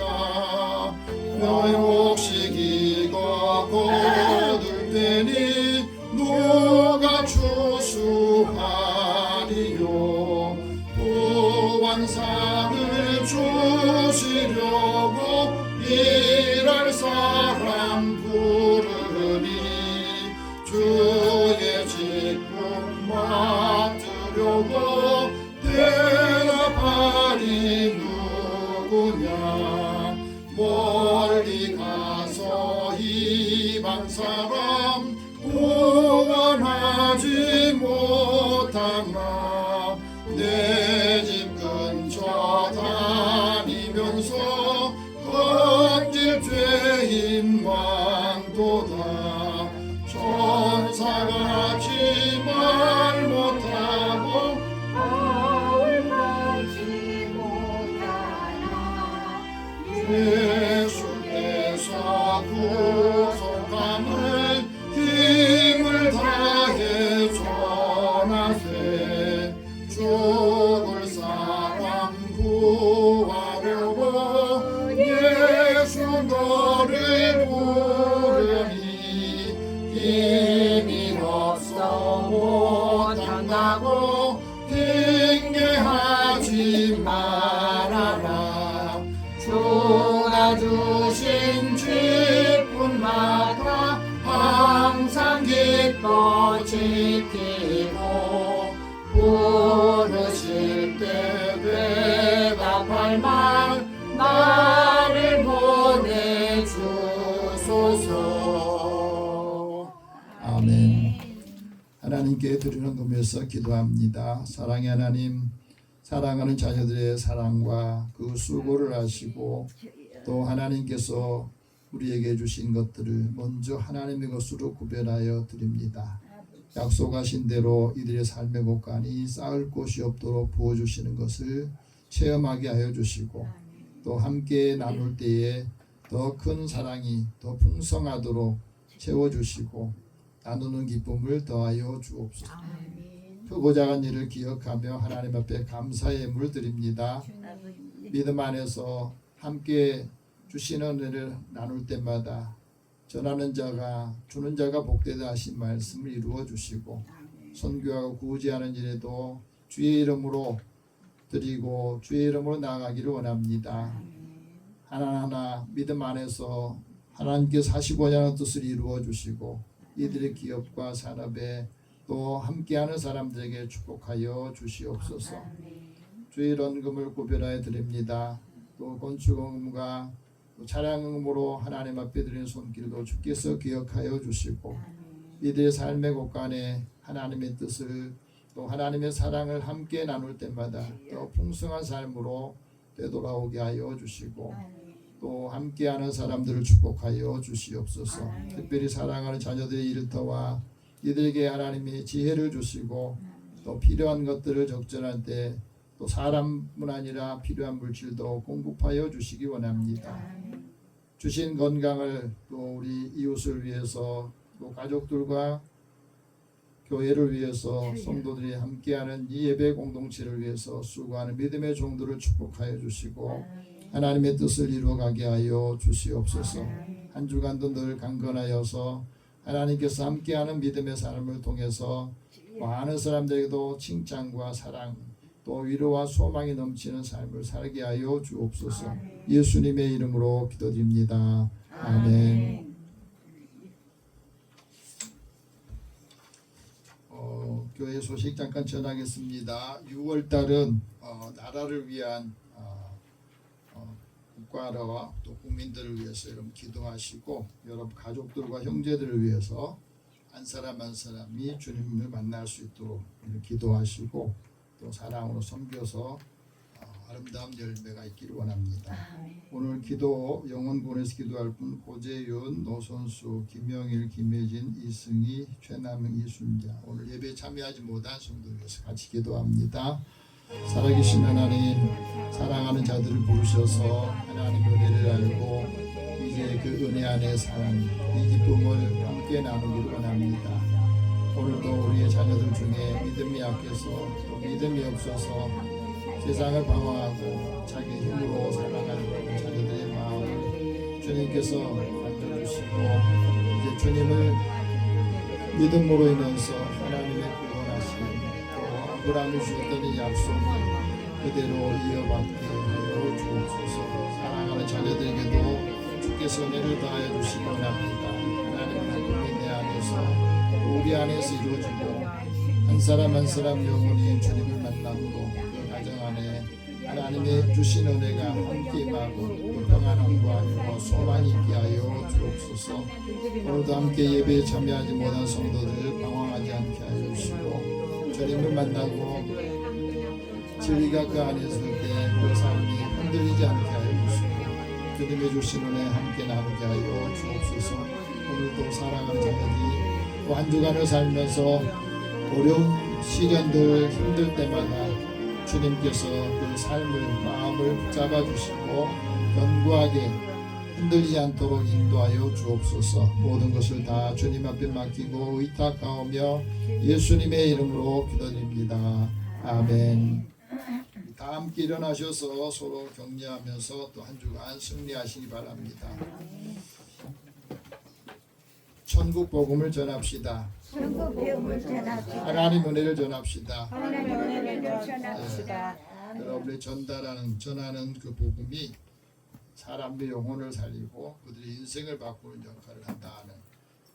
사람 부르니 주의 직분 맡으려고 대답하리 누구냐 멀리 가서 이방 사람 구원하지 못하나 내 집 근처 다니면서 건질 죄인 많도다 천사같이 말 못하고 아울지 못하나 예수께서 구속함을 힘을 다해 전하세 죽을 사람 구하려고 예수 너를 부르니 힘이 없어 못한다고 핑계하지 말아라 주가 주신 직분 맡아 항상 기뻐 지키고 부르실 때 대답할 말 나를 보내주소서. 아멘. 하나님께 드리는 금에서 기도합니다. 사랑의 하나님, 사랑하는 자녀들의 사랑과 그 수고를 하시고 또 하나님께서 우리에게 주신 것들을 먼저 하나님의 것으로 구별하여 드립니다. 약속하신 대로 이들의 삶의 곳간이 쌓을 곳이 없도록 부어주시는 것을 체험하게 하여 주시고 또 함께 나눌 때에 더 큰 사랑이 더 풍성하도록 채워주시고 나누는 기쁨을 더하여 주옵소서. 크고 작은 일을 기억하며 하나님 앞에 감사의 예물을 드립니다. 믿음 안에서 함께 주시는 은혜를 나눌 때마다 전하는 자가 주는 자가 복되다 하신 말씀을 이루어 주시고 선교하고 구제하는 일에도 주의 이름으로 드리고 주의 이름으로 나아가기를 원합니다. 하나하나 믿음 안에서 하나님께서 하시고자 하는 뜻을 이루어 주시고 이들의 기업과 산업에 또 함께하는 사람들에게 축복하여 주시옵소서. 주의 연금을 구별하여 드립니다. 또 건축금과 차량금으로 하나님 앞에 드리는 손길도 주께서 기억하여 주시고 이들의 삶의 곳간에 하나님의 뜻을 또 하나님의 사랑을 함께 나눌 때마다 더 풍성한 삶으로 되돌아오게 하여 주시고 또 함께하는 사람들을 축복하여 주시옵소서. 특별히 사랑하는 자녀들의 일터와 이들에게 하나님이 지혜를 주시고 또 필요한 것들을 적절한 때 또 사람뿐 아니라 필요한 물질도 공급하여 주시기 원합니다. 주신 건강을 또 우리 이웃을 위해서 또 가족들과 교회를 위해서 성도들이 함께하는 이 예배 공동체를 위해서 수고하는 믿음의 종들을 축복하여 주시고 하나님의 뜻을 이루어가게 하여 주시옵소서. 한 주간도 늘 강건하여서 하나님께서 함께하는 믿음의 삶을 통해서 많은 사람들에게도 칭찬과 사랑 또 위로와 소망이 넘치는 삶을 살게 하여 주옵소서. 예수님의 이름으로 기도드립니다. 아멘. 교회 소식 잠깐 전하겠습니다. 6월달은 나라를 위한 국가와 또 국민들을 위해서 여러분 기도하시고 여러분 가족들과 형제들을 위해서 한 사람 한 사람이 주님을 만날 수 있도록 기도하시고 또 사랑으로 섬겨서 아름다운 열매가 있기를 원합니다. 오늘 기도 영원군에서 기도할 분 고재윤, 노선수, 김영일, 김혜진, 이승희, 최남영, 이순자 오늘 예배에 참여하지 못한 성도를 위해서 같이 기도합니다. 살아계신 하나님 사랑하는 자들을 부르셔서 하나님 은혜를 알고 이제 그 은혜 안에 사는 이 기쁨을 함께 나누기를 원합니다. 오늘도 우리의 자녀들 중에 믿음이 약해서 또 믿음이 없어서 세상을 방황하고 자기 힘으로 살아가는 자녀들의 마음을 주님께서 만져주시고 이제 주님을 믿음으로 인해서 하나님의 구원하심 또 아브라함이 주셨던 이 약속을 그대로 이어받게 하여 주옵소서. 사랑하는 자녀들에게도 주께서 내려 다하여 주시기 원합니다. 하나님의 기쁨이 내 안에서 또 우리 안에서 이루어지고 한 사람 한 사람 영혼이 주님을 만남으로 그 가정 안에 하나님의 주신 은혜가 함께 임하고 그 평안함과 유와 소망이 있게 하여 주옵소서. 오늘도 함께 예배에 참여하지 못한 성도들 방황하지 않게 하여 주시고 주님을 만나고 진리가 그 안에 있을 때 그 삶이 흔들리지 않게 하여 주시고 주님의 주신 은혜 함께 나누게 하여 주옵소서. 오늘도 사랑하는 자녀들이 또 한 주간을 살면서 어려운 시련들 힘들 때마다 주님께서 그 삶을 마음을 붙잡아 주시고 견고하게 흔들리지 않도록 인도하여 주옵소서. 모든 것을 다 주님 앞에 맡기고 의탁하오며 예수님의 이름으로 기도드립니다. 아멘. 다 함께 일어나셔서 서로 격려하면서 또 한 주간 승리하시기 바랍니다. 천국 복음을 전합시다. 천국 배움을 전합시다. 하나님 은혜를 전합시다. 하나님의 은혜를 전합시다. 여러분이 전하는 그 복음이 사람의 영혼을 살리고 그들의 인생을 바꾸는 역할을 한다는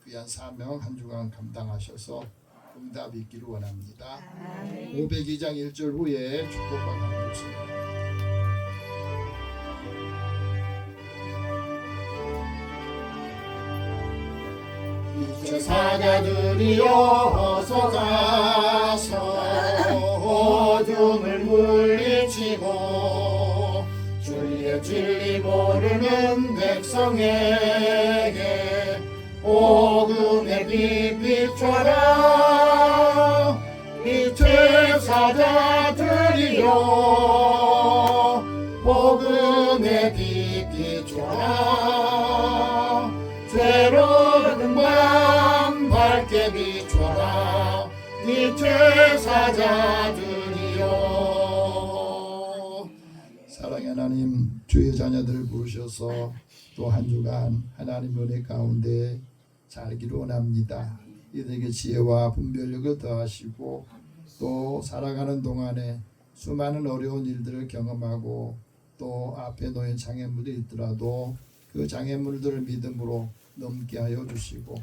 귀한 사명 한 주간 감당하셔서 응답이 있기를 원합니다. 502장 1절 후에 축복과 감독습니다. 이제 사자들이여 어서 가서 어둠을 물리치고 주의 진리 모르는 백성에게 복음의 빛 비춰라. 빛의 사자들이여 복음의 빛 비춰라. 괴로운 밤 밝게 비춰라. 빛의 사자들이여. 사랑의 하나님, 주의 자녀들을 부르셔서 또 한 주간 하나님 은혜 가운데 살기를 원합니다. 이들에게 지혜와 분별력을 더하시고 또 살아가는 동안에 수많은 어려운 일들을 경험하고 또 앞에 놓인 장애물이 있더라도 그 장애물들을 믿음으로 넘게 하여 주시고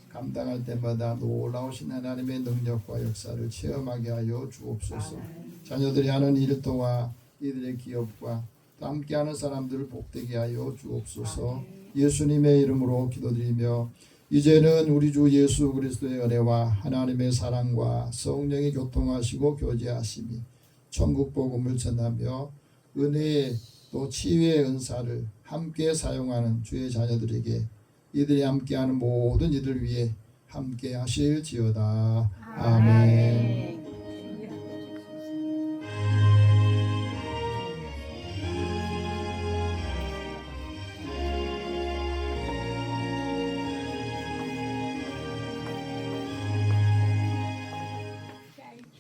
감당할 때마다 놀라우신 하나님의 능력과 역사를 체험하게 하여 주옵소서. 자녀들이 하는 일 동안 이들의 기업과 또 함께하는 사람들을 복되게 하여 주옵소서. 예수님의 이름으로 기도드리며 이제는 우리 주 예수 그리스도의 은혜와 하나님의 사랑과 성령이 교통하시고 교제하심이 천국 복음을 전하며 은혜의 또 치유의 은사를 함께 사용하는 주의 자녀들에게 이들이 함께하는 모든 이들 위해 함께 하실지어다. 아멘.